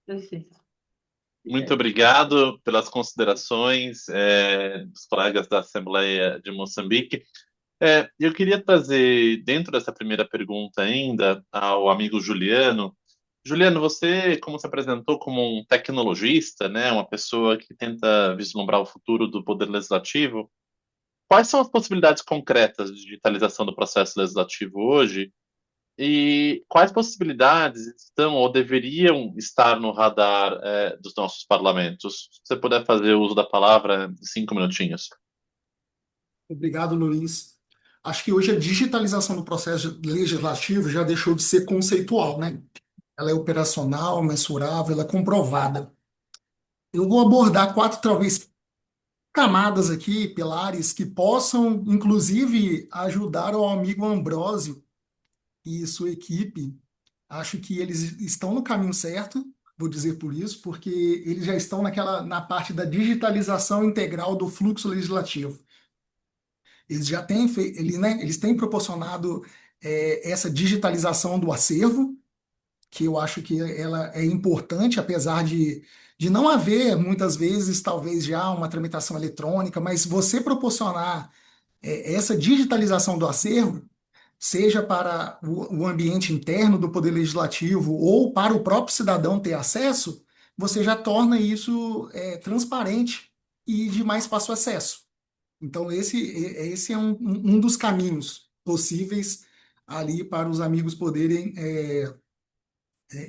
Com licença. Muito obrigado pelas considerações dos colegas da Assembleia de Moçambique. Eu queria trazer, dentro dessa primeira pergunta ainda, ao amigo Juliano. Juliano, você, como se apresentou como um tecnologista, né, uma pessoa que tenta vislumbrar o futuro do Poder Legislativo, quais são as possibilidades concretas de digitalização do processo legislativo hoje? E quais possibilidades estão ou deveriam estar no radar, dos nossos parlamentos? Se você puder fazer uso da palavra em 5 minutinhos. Obrigado, Luiz. Acho que hoje a digitalização do processo legislativo já deixou de ser conceitual, né? Ela é operacional, mensurável, ela é comprovada. Eu vou abordar quatro, talvez, camadas aqui, pilares, que possam, inclusive, ajudar o amigo Ambrósio e sua equipe. Acho que eles estão no caminho certo, vou dizer por isso, porque eles já estão na parte da digitalização integral do fluxo legislativo. Eles já têm feito, eles têm proporcionado essa digitalização do acervo, que eu acho que ela é importante, apesar de não haver, muitas vezes, talvez já uma tramitação eletrônica, mas você proporcionar essa digitalização do acervo, seja para o ambiente interno do Poder Legislativo ou para o próprio cidadão ter acesso, você já torna isso transparente e de mais fácil acesso. Então, esse é um dos caminhos possíveis ali para os amigos poderem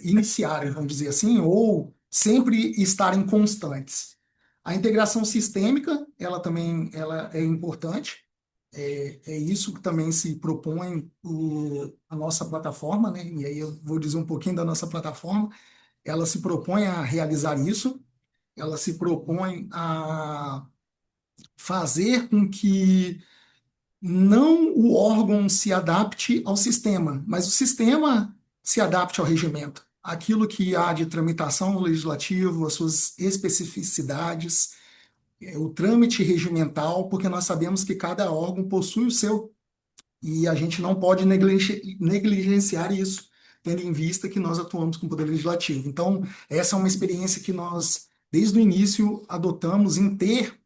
iniciarem, vamos dizer assim, ou sempre estarem constantes. A integração sistêmica, ela também ela é importante. É isso que também se propõe a nossa plataforma, né? E aí eu vou dizer um pouquinho da nossa plataforma. Ela se propõe a realizar isso, ela se propõe a fazer com que não o órgão se adapte ao sistema, mas o sistema se adapte ao regimento. Aquilo que há de tramitação no legislativo, as suas especificidades, o trâmite regimental, porque nós sabemos que cada órgão possui o seu, e a gente não pode negligenciar isso, tendo em vista que nós atuamos com o Poder Legislativo. Então, essa é uma experiência que nós, desde o início, adotamos em ter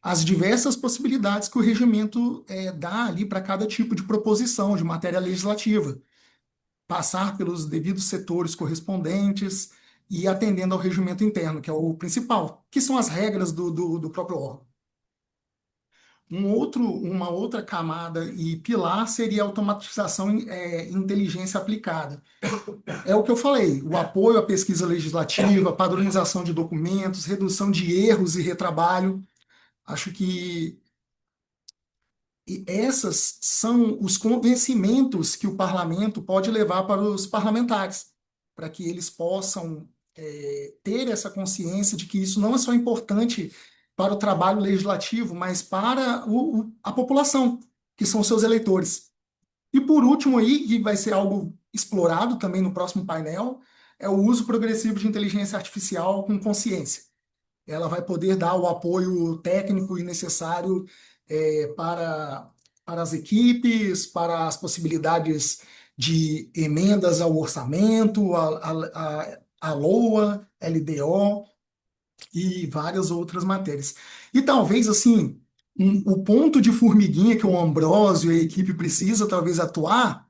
as diversas possibilidades que o regimento dá ali para cada tipo de proposição de matéria legislativa, passar pelos devidos setores correspondentes e atendendo ao regimento interno, que é o principal, que são as regras do próprio órgão. Uma outra camada e pilar seria a automatização e inteligência aplicada. É o que eu falei, o apoio à pesquisa legislativa, padronização de documentos, redução de erros e retrabalho. Acho que essas são os convencimentos que o parlamento pode levar para os parlamentares, para que eles possam ter essa consciência de que isso não é só importante para o trabalho legislativo, mas para a população, que são seus eleitores. E por último aí, que vai ser algo explorado também no próximo painel, é o uso progressivo de inteligência artificial com consciência. Ela vai poder dar o apoio técnico e necessário para as equipes, para as possibilidades de emendas ao orçamento, a LOA, LDO e várias outras matérias. E talvez, assim, o ponto de formiguinha que o Ambrósio e a equipe precisa talvez atuar,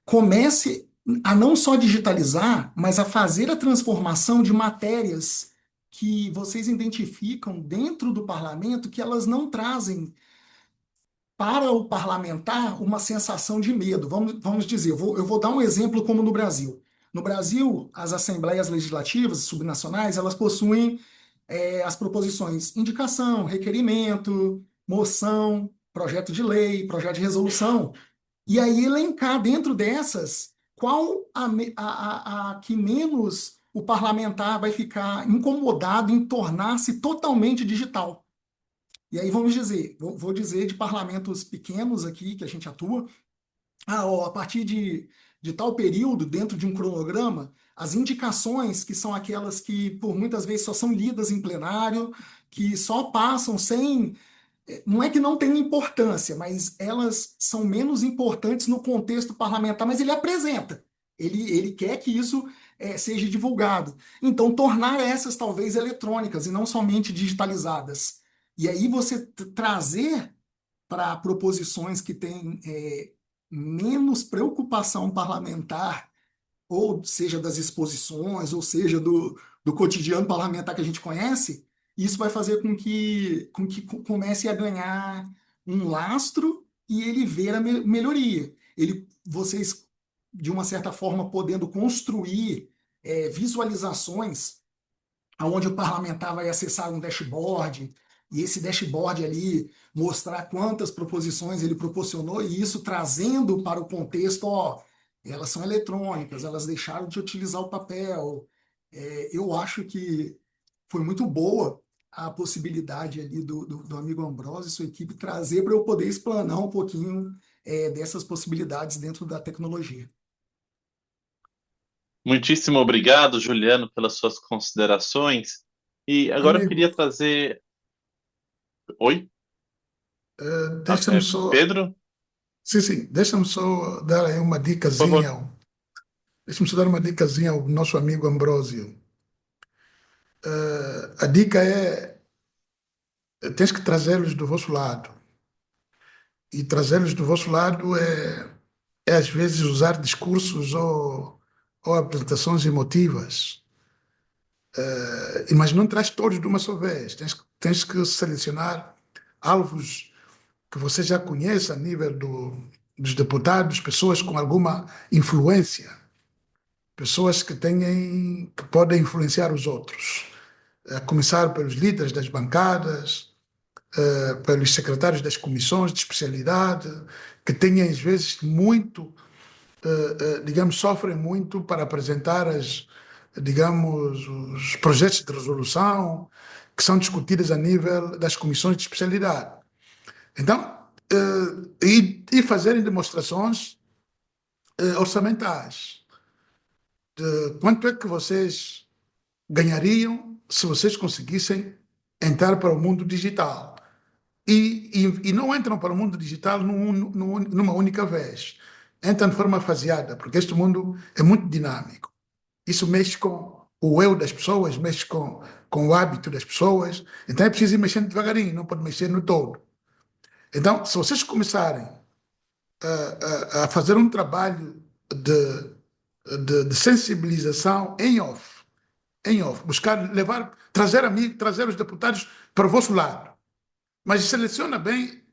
comece a não só digitalizar, mas a fazer a transformação de matérias que vocês identificam dentro do parlamento que elas não trazem para o parlamentar uma sensação de medo. Vamos dizer, eu vou dar um exemplo como no Brasil. No Brasil, as assembleias legislativas subnacionais, elas possuem as proposições indicação, requerimento, moção, projeto de lei, projeto de resolução, e aí elencar dentro dessas qual a que menos o parlamentar vai ficar incomodado em tornar-se totalmente digital. E aí vamos dizer, vou dizer de parlamentos pequenos aqui que a gente atua, a partir de tal período, dentro de um cronograma, as indicações, que são aquelas que, por muitas vezes, só são lidas em plenário, que só passam sem. Não é que não tenham importância, mas elas são menos importantes no contexto parlamentar, mas ele apresenta. Ele quer que isso seja divulgado. Então, tornar essas talvez eletrônicas e não somente digitalizadas. E aí você trazer para proposições que têm menos preocupação parlamentar, ou seja das exposições, ou seja do cotidiano parlamentar que a gente conhece, isso vai fazer com que comece a ganhar um lastro e ele ver a melhoria. Vocês, de uma certa forma, podendo construir visualizações onde o parlamentar vai acessar um dashboard, e esse dashboard ali mostrar quantas proposições ele proporcionou, e isso trazendo para o contexto, ó, elas são eletrônicas, elas deixaram de utilizar o papel. Eu acho que foi muito boa a possibilidade ali do amigo Ambrosio e sua equipe trazer para eu poder explanar um pouquinho dessas possibilidades dentro da tecnologia. Muitíssimo obrigado, Juliano, pelas suas considerações. E agora eu queria Amigo, trazer. Oi? deixa-me só. Pedro? Sim, deixa-me só dar aí uma Por favor. dicasinha. Deixa-me só dar uma dicasinha ao nosso amigo Ambrósio. A dica é: tens que trazê-los do vosso lado. E trazê-los do vosso lado é às vezes usar discursos ou apresentações emotivas. Mas não traz todos de uma só vez. Tens que selecionar alvos que você já conhece a nível dos deputados, pessoas com alguma influência, pessoas que podem influenciar os outros. A começar pelos líderes das bancadas, pelos secretários das comissões de especialidade, que têm às vezes muito, digamos, sofrem muito para apresentar digamos, os projetos de resolução que são discutidos a nível das comissões de especialidade. Então, e fazerem demonstrações orçamentais de quanto é que vocês ganhariam se vocês conseguissem entrar para o mundo digital. E não entram para o mundo digital numa única vez. Entram de forma faseada, porque este mundo é muito dinâmico. Isso mexe com o eu das pessoas, mexe com o hábito das pessoas. Então é preciso ir mexendo devagarinho, não pode mexer no todo. Então, se vocês começarem a fazer um trabalho de sensibilização em off, buscar trazer amigos, trazer os deputados para o vosso lado, mas seleciona bem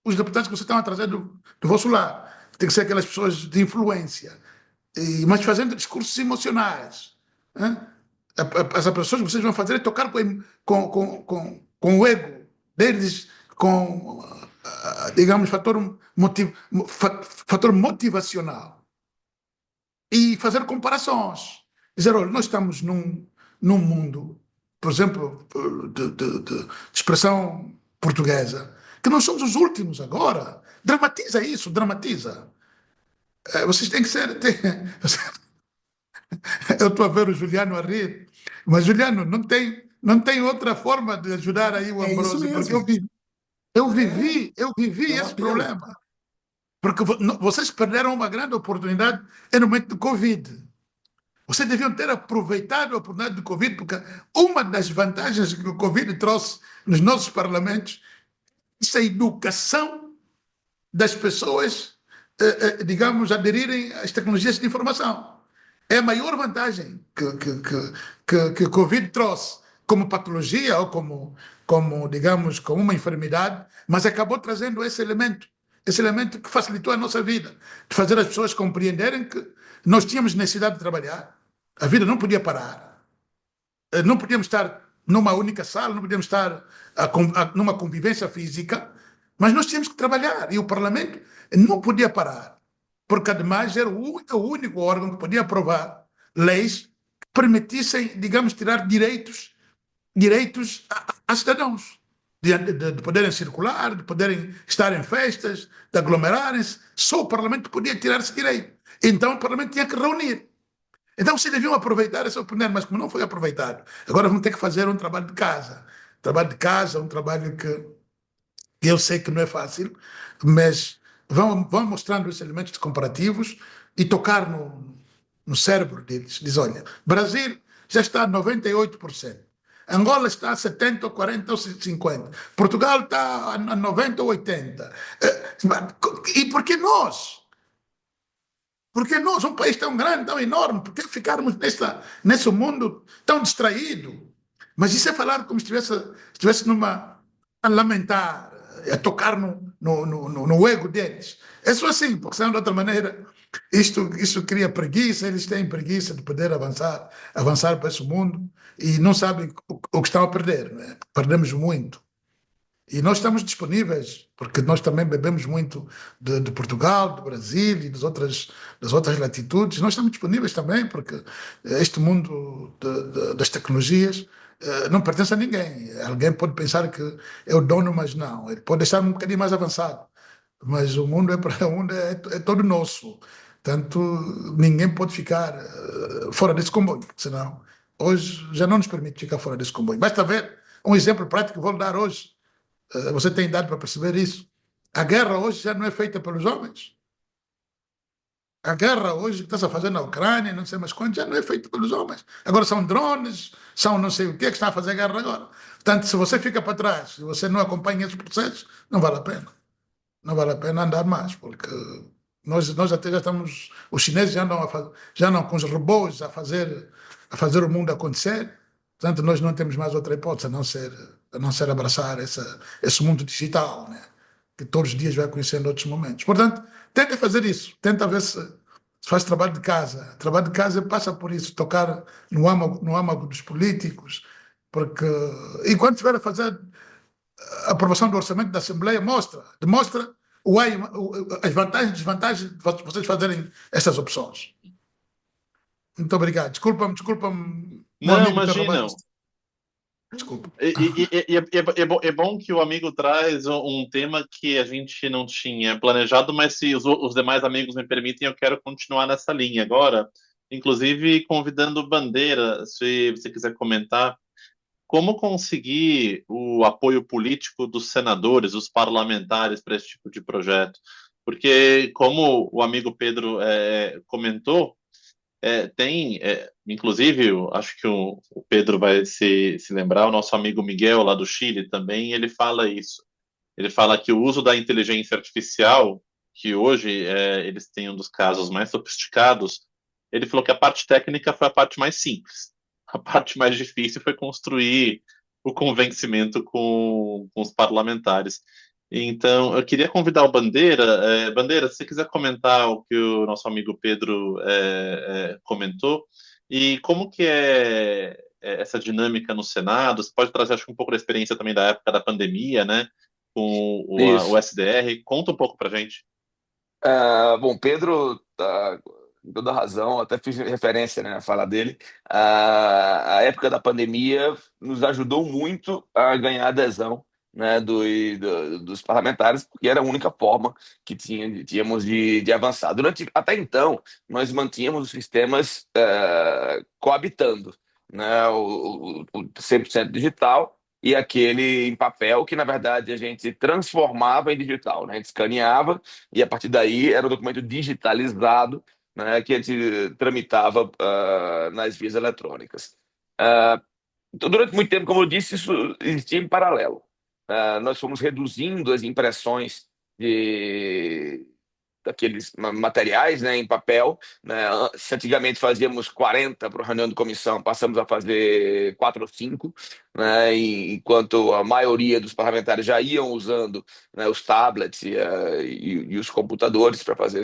os deputados que vocês estão a trazer do vosso lado. Tem que ser aquelas pessoas de influência, mas fazendo discursos emocionais. Hein? As apresentações que vocês vão fazer é tocar com o ego deles, com, digamos, fator motivacional. E fazer comparações. Dizer, olha, nós estamos num mundo, por exemplo, de expressão portuguesa, que nós somos os últimos agora. Dramatiza isso, dramatiza. Vocês têm que ser. Eu estou a ver o Juliano a rir, mas Juliano, não tem outra forma de ajudar aí o É isso Ambrósio, porque mesmo. eu vivi É um esse apelo. problema. Porque vocês perderam uma grande oportunidade no momento do Covid. Vocês deviam ter aproveitado a oportunidade do Covid, porque uma das vantagens que o Covid trouxe nos nossos parlamentos é essa educação das pessoas, digamos, aderirem às tecnologias de informação. É a maior vantagem que o Covid trouxe como patologia ou digamos, como uma enfermidade, mas acabou trazendo esse elemento que facilitou a nossa vida, de fazer as pessoas compreenderem que nós tínhamos necessidade de trabalhar, a vida não podia parar, não podíamos estar numa única sala, não podíamos estar numa convivência física, mas nós tínhamos que trabalhar e o Parlamento não podia parar, porque ademais era o único órgão que podia aprovar leis que permitissem, digamos, tirar direitos a cidadãos, de poderem circular, de poderem estar em festas, de aglomerarem-se. Só o Parlamento podia tirar esse direito. Então o Parlamento tinha que reunir. Então vocês deviam aproveitar essa oportunidade, mas como não foi aproveitado, agora vão ter que fazer um trabalho de casa. Trabalho de casa, um trabalho que eu sei que não é fácil, mas vão mostrando esses elementos comparativos e tocar no cérebro deles. Diz, olha, Brasil já está a 98%. Angola está a 70, ou 40 ou 50. Portugal está a 90 ou 80. E por que nós? Porque nós, um país tão grande, tão enorme, por que ficarmos nesse mundo tão distraído? Mas isso é falar como se estivesse a lamentar, a tocar no ego deles. É só assim, porque senão de outra maneira isso cria preguiça, eles têm preguiça de poder avançar para esse mundo e não sabem o que estão a perder, né? Perdemos muito. E nós estamos disponíveis, porque nós também bebemos muito de Portugal, do Brasil e das outras latitudes. Nós estamos disponíveis também, porque este mundo das tecnologias não pertence a ninguém. Alguém pode pensar que é o dono, mas não. Ele pode estar um bocadinho mais avançado. Mas o mundo é todo nosso. Portanto, ninguém pode ficar fora desse comboio, senão hoje já não nos permite ficar fora desse comboio. Basta ver um exemplo prático que vou lhe dar hoje. Você tem idade para perceber isso. A guerra hoje já não é feita pelos homens. A guerra hoje que está-se a fazer na Ucrânia, não sei mais quanto, já não é feita pelos homens. Agora são drones, são não sei o que está a fazer guerra agora. Portanto, se você fica para trás, se você não acompanha esses processos, não vale a pena. Não vale a pena andar mais, porque nós até já estamos. Os chineses já andam com os robôs a fazer o mundo acontecer. Portanto, nós não temos mais outra hipótese a não ser abraçar esse mundo digital, né? Que todos os dias vai conhecendo outros momentos. Portanto, tenta fazer isso, tenta ver se faz trabalho de casa. Trabalho de casa passa por isso, tocar no âmago dos políticos, porque enquanto estiver a fazer a aprovação do orçamento da Assembleia, demonstra as vantagens e desvantagens de vocês fazerem essas opções. Muito obrigado. Desculpa-me, meu Não, amigo imagina. Terrobato. Desculpa. É bom que o amigo traz um tema que a gente não tinha planejado, mas se os demais amigos me permitem, eu quero continuar nessa linha agora, inclusive convidando Bandeira, se você quiser comentar, como conseguir o apoio político dos senadores, dos parlamentares para esse tipo de projeto? Porque, como o amigo Pedro comentou, inclusive, eu acho que o Pedro vai se lembrar, o nosso amigo Miguel, lá do Chile, também, ele fala isso. Ele fala que o uso da inteligência artificial, que hoje eles têm um dos casos mais sofisticados, ele falou que a parte técnica foi a parte mais simples. A parte mais difícil foi construir o convencimento com os parlamentares. Então, eu queria convidar o Bandeira. Bandeira, se você quiser comentar o que o nosso amigo Pedro comentou, e como que é essa dinâmica no Senado, você pode trazer, acho que um pouco da experiência também da época da pandemia, né, com o Isso. SDR. Conta um pouco para gente. Bom, Pedro tá com toda razão, até fiz referência, né, na fala dele. A época da pandemia nos ajudou muito a ganhar adesão, né, dos parlamentares, porque era a única forma que tínhamos de avançar. Até então, nós mantínhamos os sistemas coabitando, né, o 100% digital e aquele em papel, que na verdade a gente transformava em digital, né? A gente escaneava e a partir daí era um documento digitalizado, né, que a gente tramitava nas vias eletrônicas. Então, durante muito tempo, como eu disse, isso existia em paralelo. Nós fomos reduzindo as impressões daqueles materiais, né, em papel, né? Se antigamente fazíamos 40 para a reunião de comissão, passamos a fazer 4 ou 5, né, enquanto a maioria dos parlamentares já iam usando, né, os tablets e os computadores para fazer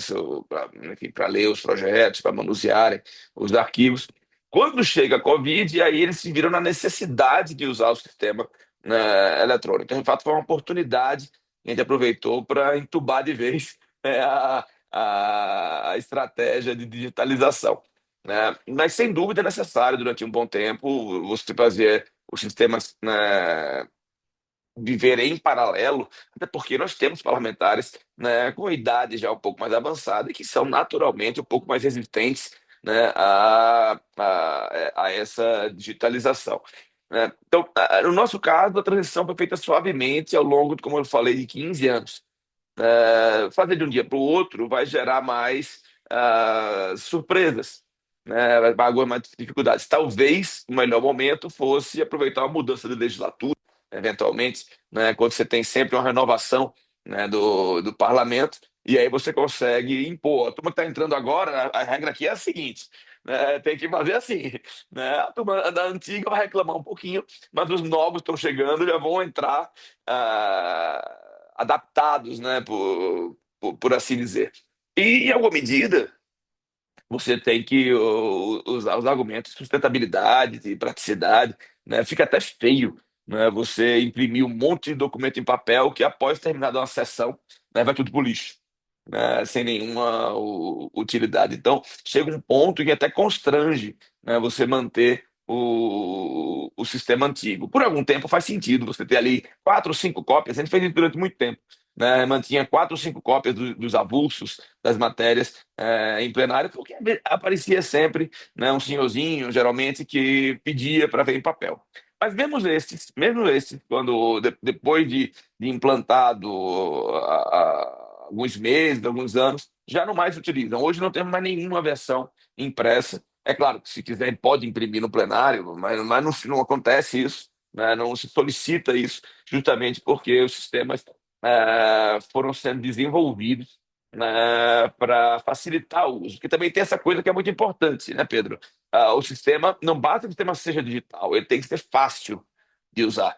para ler os projetos, para manusearem os arquivos. Quando chega a Covid, aí eles se viram na necessidade de usar o sistema, né, eletrônico. Então, de fato, foi uma oportunidade que a gente aproveitou para entubar de vez a estratégia de digitalização, né? Mas, sem dúvida, é necessário, durante um bom tempo, você fazer os sistemas, né, viverem em paralelo, até porque nós temos parlamentares, né, com idade já um pouco mais avançada e que são naturalmente um pouco mais resistentes, né, a essa digitalização, né? Então, no nosso caso, a transição foi feita suavemente ao longo, como eu falei, de 15 anos. Fazer de um dia para o outro vai gerar mais surpresas, né, algumas dificuldades. Talvez o melhor momento fosse aproveitar a mudança de legislatura, eventualmente, né, quando você tem sempre uma renovação, né, do parlamento, e aí você consegue impor. A turma que está entrando agora, a regra aqui é a seguinte, né, tem que fazer assim, né, a turma da antiga vai reclamar um pouquinho, mas os novos estão chegando já vão entrar adaptados, né, por assim dizer. E, em alguma medida, você tem que usar os argumentos de sustentabilidade, de praticidade, né? Fica até feio, né? Você imprimir um monte de documento em papel que após terminada uma sessão, né, vai tudo pro lixo, né? Sem nenhuma utilidade. Então, chega um ponto que até constrange, né, você manter o sistema antigo. Por algum tempo faz sentido você ter ali 4 ou 5 cópias. A gente fez isso durante muito tempo, né? Mantinha 4 ou 5 cópias dos avulsos das matérias em plenário, porque aparecia sempre, né, um senhorzinho, geralmente, que pedia para ver em papel. Mas mesmo estes, quando depois de implantado alguns meses, alguns anos, já não mais utilizam. Hoje não temos mais nenhuma versão impressa. É claro que se quiser pode imprimir no plenário, mas não acontece isso, né? Não se solicita isso, justamente porque os sistemas foram sendo desenvolvidos, né, para facilitar o uso. Porque também tem essa coisa que é muito importante, né, Pedro? O sistema, não basta que o sistema seja digital, ele tem que ser fácil de usar.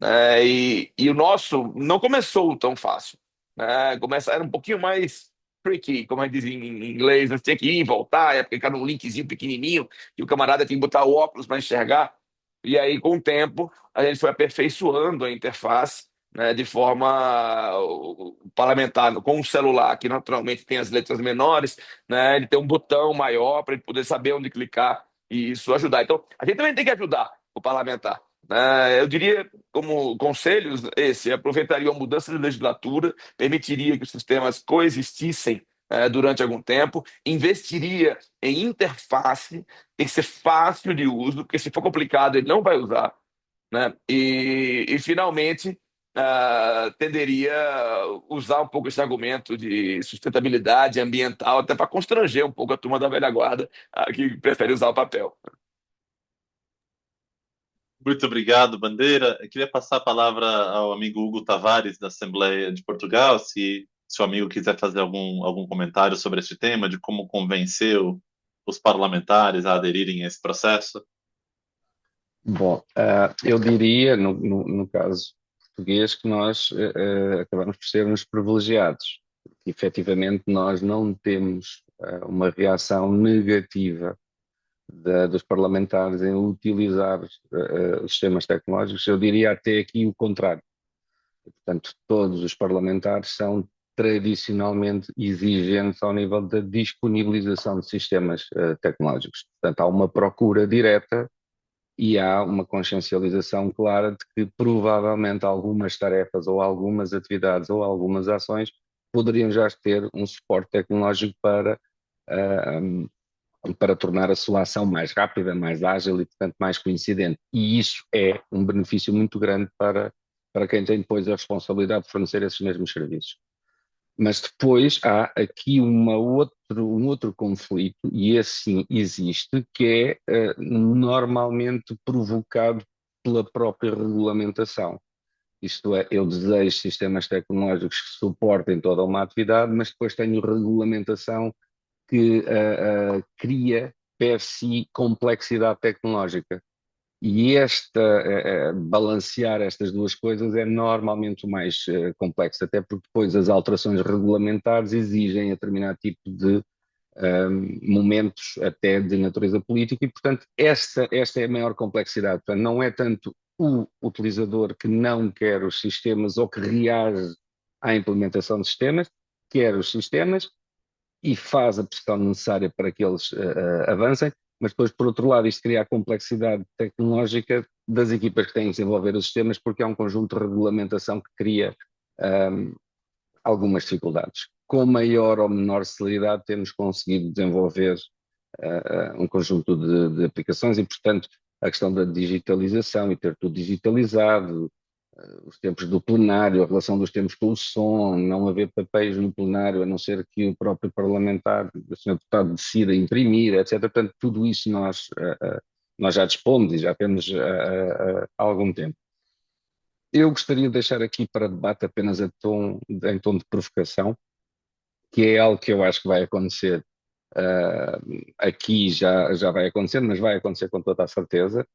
Né? E o nosso não começou tão fácil. Né? Era um pouquinho mais tricky, como a gente diz em inglês, você tinha que ir e voltar, porque era um linkzinho pequenininho, e o camarada tinha que botar o óculos para enxergar. E aí, com o tempo, a gente foi aperfeiçoando a interface, né, de forma parlamentar, com um celular, que naturalmente tem as letras menores, né, ele tem um botão maior para ele poder saber onde clicar e isso ajudar. Então, a gente também tem que ajudar o parlamentar. Né? Eu diria, como conselhos, aproveitaria a mudança de legislatura, permitiria que os sistemas coexistissem durante algum tempo, investiria em interface, tem que ser fácil de uso, porque se for complicado, ele não vai usar, né? E finalmente, tenderia a usar um pouco esse argumento de sustentabilidade ambiental, até para constranger um pouco a turma da velha guarda, que prefere usar o papel. Muito obrigado, Bandeira. Eu queria passar a palavra ao amigo Hugo Tavares, da Assembleia de Portugal, se o amigo quiser fazer algum comentário sobre esse tema, de como convencer os parlamentares a aderirem a esse processo. Bom, eu diria, no caso português, que nós acabamos por ser uns privilegiados. Efetivamente, nós não temos uma reação negativa dos parlamentares em utilizar os sistemas tecnológicos. Eu diria até aqui o contrário. Portanto, todos os parlamentares são tradicionalmente exigentes ao nível da disponibilização de sistemas tecnológicos. Portanto, há uma procura direta e há uma consciencialização clara de que provavelmente algumas tarefas ou algumas atividades ou algumas ações poderiam já ter um suporte tecnológico para tornar a sua ação mais rápida, mais ágil e, portanto, mais coincidente. E isso é um benefício muito grande para quem tem depois a responsabilidade de fornecer esses mesmos serviços. Mas depois há aqui um outro conflito, e esse sim existe, que é normalmente provocado pela própria regulamentação. Isto é, eu desejo sistemas tecnológicos que suportem toda uma atividade, mas depois tenho regulamentação que cria per si complexidade tecnológica. E balancear estas duas coisas é normalmente o mais complexo, até porque depois as alterações regulamentares exigem determinado tipo de momentos até de natureza política e, portanto, esta é a maior complexidade. Portanto, não é tanto o utilizador que não quer os sistemas ou que reage à implementação de sistemas, quer os sistemas e faz a pressão necessária para que eles avancem, mas depois, por outro lado, isto cria a complexidade tecnológica das equipas que têm que desenvolver os sistemas, porque é um conjunto de regulamentação que cria algumas dificuldades. Com maior ou menor celeridade, temos conseguido desenvolver um conjunto de aplicações e, portanto, a questão da digitalização e ter tudo digitalizado, os tempos do plenário, a relação dos tempos com o som, não haver papéis no plenário, a não ser que o próprio parlamentar, o senhor deputado, decida imprimir, etc. Portanto, tudo isso nós já dispomos e já temos há algum tempo. Eu gostaria de deixar aqui para debate apenas em tom de provocação, que é algo que eu acho que vai acontecer aqui, já vai acontecer, mas vai acontecer com toda a certeza,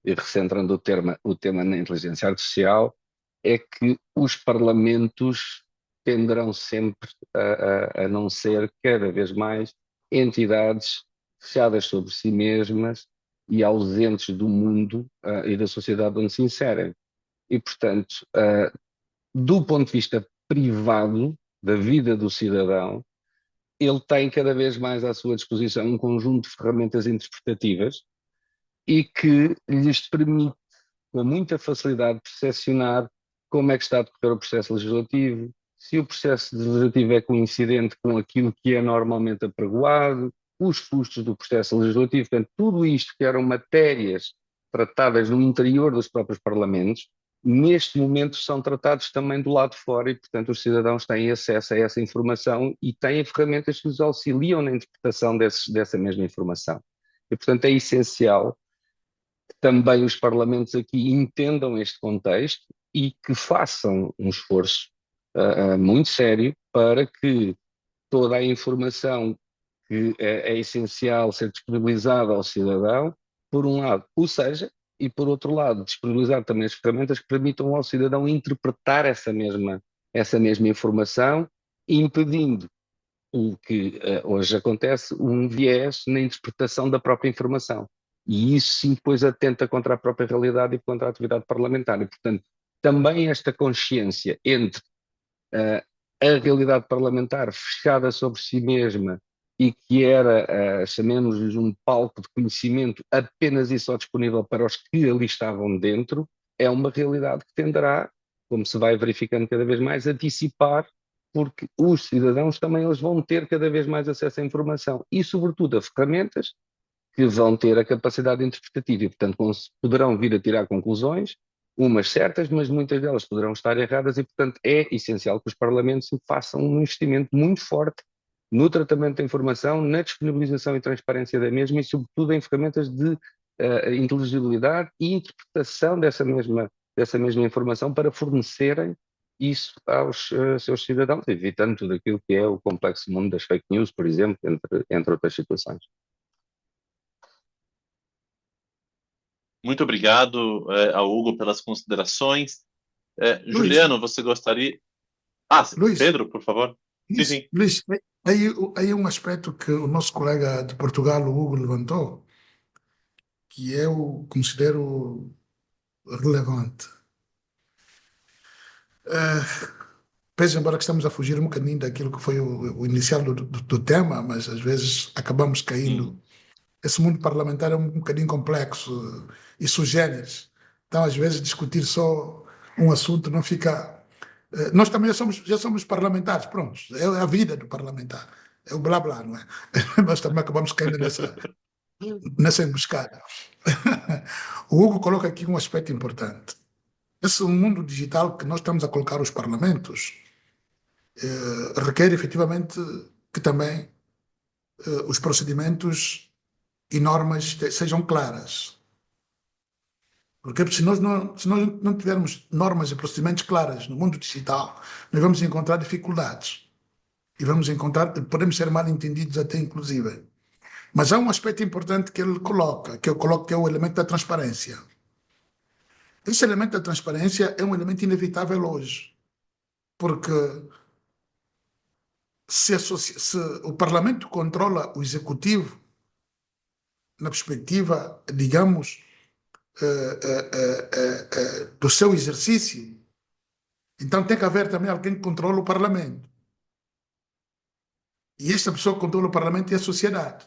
e recentrando o tema na inteligência artificial, é que os parlamentos tenderão sempre a não ser cada vez mais entidades fechadas sobre si mesmas e ausentes do mundo e da sociedade onde se inserem. E, portanto, do ponto de vista privado da vida do cidadão, ele tem cada vez mais à sua disposição um conjunto de ferramentas interpretativas e que lhes permite, com muita facilidade, percepcionar como é que está a decorrer o processo legislativo, se o processo legislativo é coincidente com aquilo que é normalmente apregoado, os custos do processo legislativo. Portanto, tudo isto que eram matérias tratadas no interior dos próprios parlamentos, neste momento são tratados também do lado de fora e, portanto, os cidadãos têm acesso a essa informação e têm ferramentas que os auxiliam na interpretação dessa mesma informação. E, portanto, é essencial que também os parlamentos aqui entendam este contexto e que façam um esforço muito sério para que toda a informação que é essencial ser disponibilizada ao cidadão, por um lado, o seja, e por outro lado, disponibilizar também as ferramentas que permitam ao cidadão interpretar essa mesma informação, impedindo o que hoje acontece, um viés na interpretação da própria informação. E isso sim depois atenta contra a própria realidade e contra a atividade parlamentar. E, portanto, também esta consciência entre a realidade parlamentar fechada sobre si mesma e que era, chamemos-lhes, um palco de conhecimento apenas e só disponível para os que ali estavam dentro, é uma realidade que tenderá, como se vai verificando cada vez mais, a dissipar, porque os cidadãos também eles vão ter cada vez mais acesso à informação e, sobretudo, a ferramentas que vão ter a capacidade interpretativa e, portanto, poderão vir a tirar conclusões, umas certas, mas muitas delas poderão estar erradas e, portanto, é essencial que os parlamentos façam um investimento muito forte no tratamento da informação, na disponibilização e transparência da mesma e, sobretudo, em ferramentas de inteligibilidade e interpretação dessa mesma informação para fornecerem isso aos seus cidadãos, evitando tudo aquilo que é o complexo mundo das fake news, por exemplo, entre outras situações. Muito obrigado ao Hugo pelas considerações. Juliano, você gostaria... Luís, Pedro, por favor. Sim. Luís, aí um aspecto que o nosso colega de Portugal, o Hugo, levantou, que eu considero relevante. Pese embora que estamos a fugir um bocadinho daquilo que foi o inicial do tema, mas às vezes acabamos caindo. Esse mundo parlamentar é um bocadinho complexo e sui generis. Então, às vezes, discutir só um assunto não fica... Nós também já somos parlamentares, pronto. É a vida do parlamentar. É o blá blá, não é? Nós também acabamos caindo nessa emboscada. O Hugo coloca aqui um aspecto importante. Esse mundo digital que nós estamos a colocar os parlamentos requer efetivamente que também os procedimentos e normas sejam claras. Porque se nós não tivermos normas e procedimentos claras no mundo digital, nós vamos encontrar dificuldades. E podemos ser mal entendidos até inclusive. Mas há um aspecto importante que ele coloca, que eu coloco, que é o elemento da transparência. Esse elemento da transparência é um elemento inevitável hoje. Porque se o Parlamento controla o Executivo, na perspectiva, digamos, do seu exercício, então tem que haver também alguém que controla o Parlamento. E esta pessoa que controla o Parlamento é a sociedade.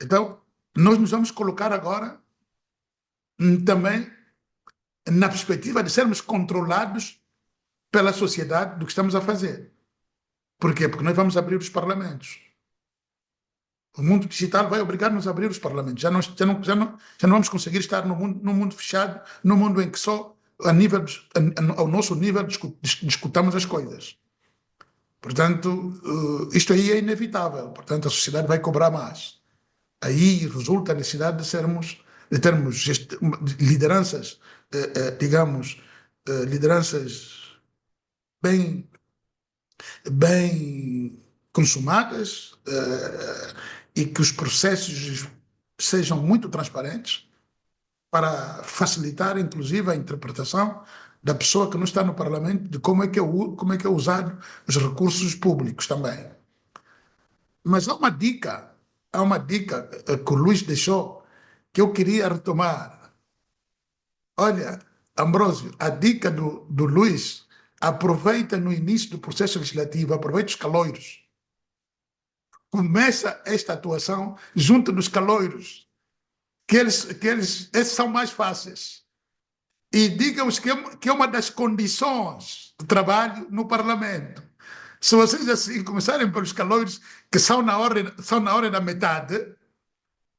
Então, nós nos vamos colocar agora também na perspectiva de sermos controlados pela sociedade do que estamos a fazer. Por quê? Porque nós vamos abrir os parlamentos. O mundo digital vai obrigar-nos a abrir os parlamentos. Já não vamos conseguir estar no mundo fechado, no mundo em que só ao nosso nível discutamos as coisas. Portanto, isto aí é inevitável. Portanto, a sociedade vai cobrar mais. Aí resulta a necessidade de termos lideranças, digamos, lideranças bem, bem consumadas, e que os processos sejam muito transparentes para facilitar, inclusive, a interpretação da pessoa que não está no Parlamento de como é que é usado os recursos públicos também. Mas há uma dica que o Luís deixou que eu queria retomar. Olha, Ambrósio, a dica do Luís, aproveita no início do processo legislativo, aproveita os caloiros. Começa esta atuação junto dos caloiros, esses são mais fáceis. E diga-os que é uma das condições do trabalho no Parlamento. Se vocês assim começarem pelos caloiros, que são na hora da metade,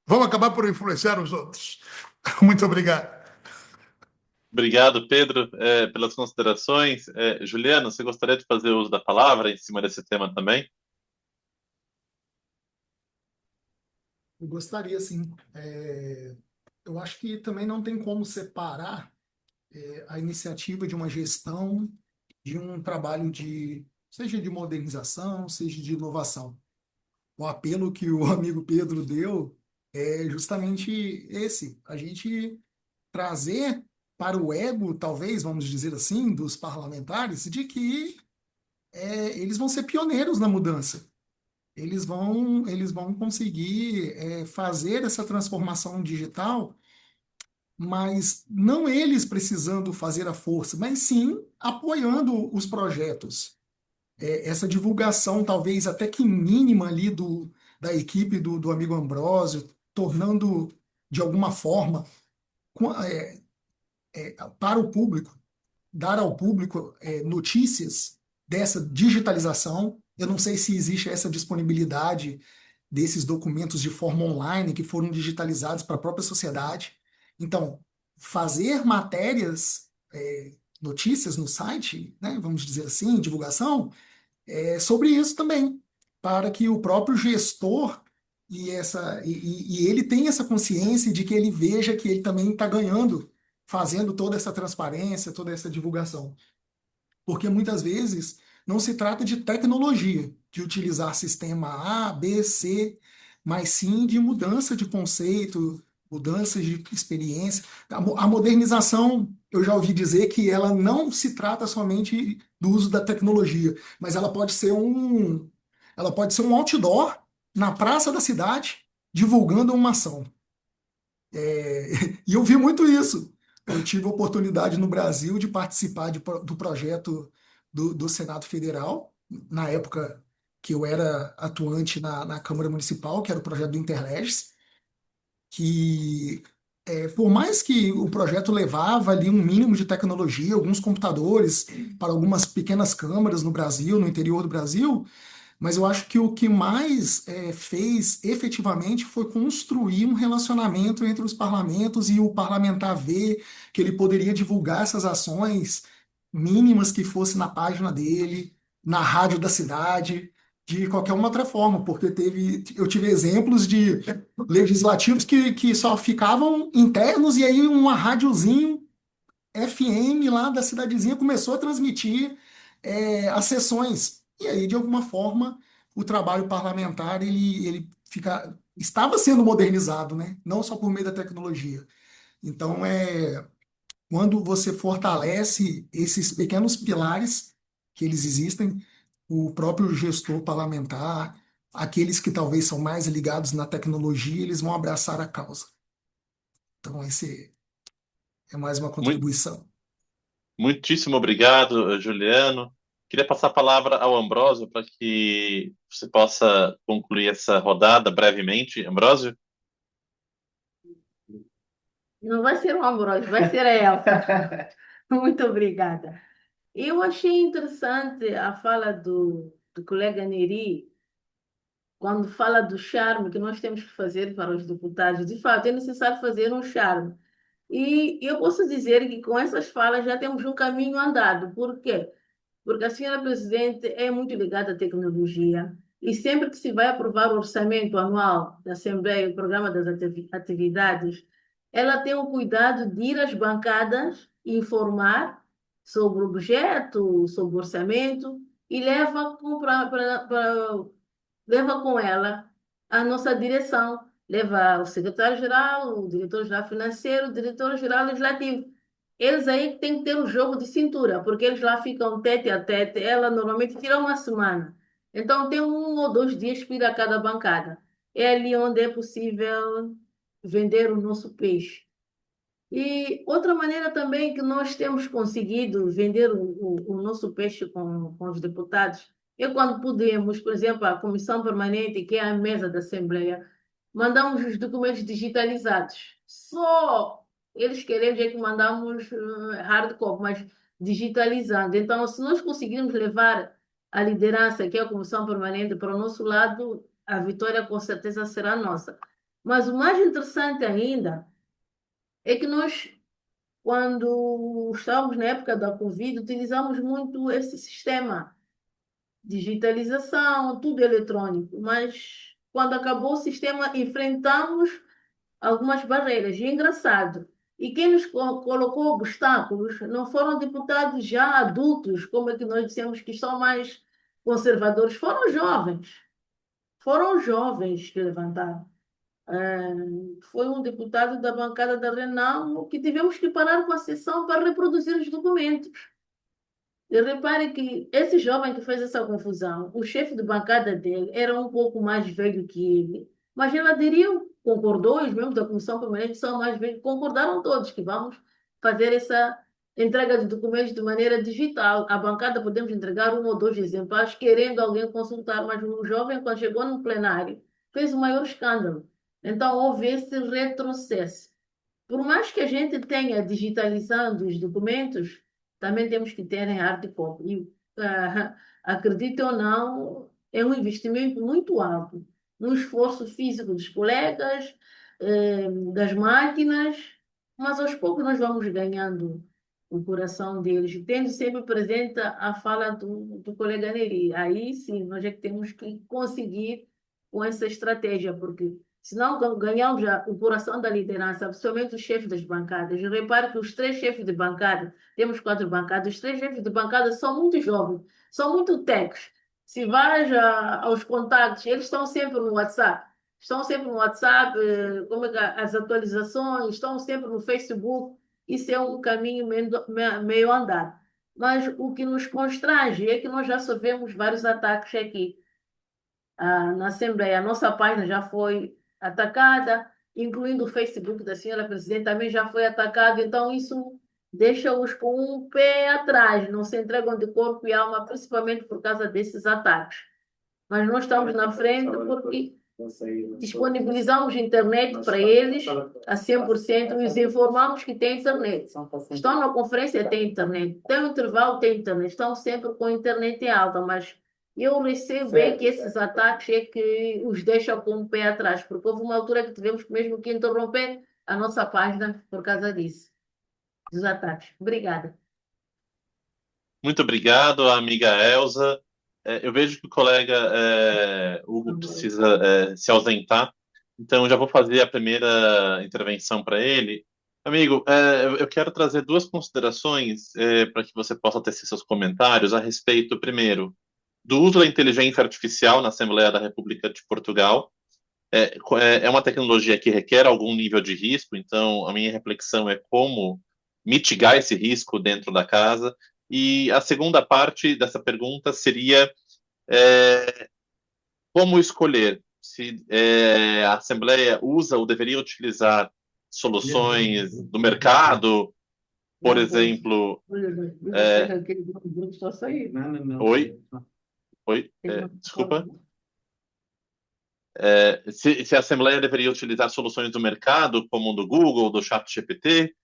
vão acabar por influenciar os outros. Muito obrigado. Obrigado, Pedro, pelas considerações. Juliano, você gostaria de fazer uso da palavra em cima desse tema também? Eu gostaria, sim. Eu acho que também não tem como separar a iniciativa de uma gestão de um trabalho seja de modernização, seja de inovação. O apelo que o amigo Pedro deu é justamente esse: a gente trazer para o ego, talvez, vamos dizer assim, dos parlamentares, de que eles vão ser pioneiros na mudança. Eles vão conseguir fazer essa transformação digital, mas não eles precisando fazer a força, mas sim apoiando os projetos. Essa divulgação, talvez até que mínima ali da equipe do amigo Ambrósio, tornando de alguma forma para o público, dar ao público notícias dessa digitalização. Eu não sei se existe essa disponibilidade desses documentos de forma online que foram digitalizados para a própria sociedade. Então, fazer matérias, notícias no site, né, vamos dizer assim, divulgação, sobre isso também, para que o próprio gestor e ele tenha essa consciência de que ele veja que ele também está ganhando, fazendo toda essa transparência, toda essa divulgação. Porque muitas vezes não se trata de tecnologia, de utilizar sistema A, B, C, mas sim de mudança de conceito, mudança de experiência. A modernização, eu já ouvi dizer que ela não se trata somente do uso da tecnologia, mas ela pode ser um outdoor na praça da cidade divulgando uma ação. E eu vi muito isso. Eu tive a oportunidade no Brasil de participar do projeto do Senado Federal, na época que eu era atuante na Câmara Municipal, que era o projeto do Interleges, que, por mais que o projeto levava ali um mínimo de tecnologia, alguns computadores para algumas pequenas câmaras no Brasil, no interior do Brasil, mas eu acho que o que mais fez efetivamente foi construir um relacionamento entre os parlamentos e o parlamentar ver que ele poderia divulgar essas ações mínimas que fosse na página dele, na rádio da cidade, de qualquer uma outra forma, porque eu tive exemplos de legislativos que só ficavam internos e aí uma rádiozinho FM lá da cidadezinha começou a transmitir as sessões. E aí, de alguma forma, o trabalho parlamentar ele estava sendo modernizado, né? Não só por meio da tecnologia. Então, quando você fortalece esses pequenos pilares que eles existem, o próprio gestor parlamentar, aqueles que talvez são mais ligados na tecnologia, eles vão abraçar a causa. Então, esse é mais uma Muito, contribuição. muitíssimo obrigado, Juliano. Queria passar a palavra ao Ambrósio para que você possa concluir essa rodada brevemente. Ambrósio? Não vai ser o Ambrósio, vai ser a Elsa. Muito obrigada. Eu achei interessante a fala do colega Neri, quando fala do charme que nós temos que fazer para os deputados, de fato, é necessário fazer um charme. E eu posso dizer que com essas falas já temos um caminho andado. Por quê? Porque a senhora presidente é muito ligada à tecnologia e sempre que se vai aprovar o orçamento anual da Assembleia, o programa das atividades, ela tem o cuidado de ir às bancadas e informar sobre o objeto, sobre o orçamento e leva com ela a nossa direção, leva o secretário-geral, o diretor-geral financeiro, o diretor-geral legislativo. Eles aí têm que ter um jogo de cintura, porque eles lá ficam tete a tete. Ela normalmente tira uma semana. Então tem 1 ou 2 dias para ir a cada bancada. É ali onde é possível vender o nosso peixe. E outra maneira também que nós temos conseguido vender o nosso peixe com os deputados é quando podemos, por exemplo, a Comissão Permanente, que é a mesa da Assembleia, mandamos os documentos digitalizados. Só eles querem é que mandamos hard copy, mas digitalizando. Então, se nós conseguirmos levar a liderança, que é a Comissão Permanente, para o nosso lado, a vitória com certeza será nossa. Mas o mais interessante ainda é que nós, quando estávamos na época da Covid, utilizamos muito esse sistema, digitalização, tudo eletrônico, mas quando acabou o sistema, enfrentamos algumas barreiras. E é engraçado. E quem nos colocou obstáculos não foram deputados já adultos, como é que nós dissemos que são mais conservadores, foram jovens que levantaram. Foi um deputado da bancada da Renamo que tivemos que parar com a sessão para reproduzir os documentos. E repare que esse jovem que fez essa confusão, o chefe de bancada dele era um pouco mais velho que ele, mas ele aderiu, concordou, os membros da comissão permanente são mais velhos, concordaram todos que vamos fazer essa entrega de documentos de maneira digital. A bancada podemos entregar 1 ou 2 exemplares, querendo alguém consultar, mas o jovem, quando chegou no plenário, fez o maior escândalo. Então, houve esse retrocesso. Por mais que a gente tenha digitalizando os documentos, também temos que ter em hard copy. E, acredite ou não, é um investimento muito alto, um esforço físico dos colegas, das máquinas, mas aos poucos nós vamos ganhando o coração deles, tendo sempre presente a fala do colega Neri. Aí sim, nós é que temos que conseguir com essa estratégia, porque se não ganhamos já o coração da liderança, principalmente os chefes das bancadas. Repare que os 3 chefes de bancada, temos 4 bancadas, os 3 chefes de bancada são muito jovens, são muito techs. Se vais aos contactos, eles estão sempre no WhatsApp. Estão sempre no WhatsApp, como é que as atualizações, estão sempre no Facebook. Isso é um caminho meio andado. Mas o que nos constrange é que nós já sofremos vários ataques aqui na Assembleia. A nossa página já foi atacada, incluindo o Facebook da senhora presidente também já foi atacado. Então, isso deixa-os com um pé atrás, não se entregam de corpo e alma, principalmente por causa desses ataques. Mas nós estamos na frente porque disponibilizamos internet para eles a 100% e os informamos que tem internet. Estão na conferência, tem internet. Tem um intervalo, tem internet. Estão sempre com internet alta, mas eu recebo bem que esses ataques é que os deixam com o pé atrás, porque houve uma altura que tivemos mesmo que interromper a nossa página por causa disso, dos ataques. Obrigada. Muito obrigado, amiga Elza. Eu vejo que o colega Hugo precisa se ausentar, então já vou fazer a primeira intervenção para ele. Amigo, eu quero trazer 2 considerações para que você possa tecer seus comentários a respeito, primeiro, do uso da inteligência artificial na Assembleia da República de Portugal. É uma tecnologia que requer algum nível de risco, então a minha reflexão é como mitigar esse risco dentro da casa. E a segunda parte dessa pergunta seria como escolher se a Assembleia usa ou deveria utilizar soluções do mercado, por exemplo. Oi? Desculpa. Se a Assembleia deveria utilizar soluções do mercado, como do Google, do ChatGPT,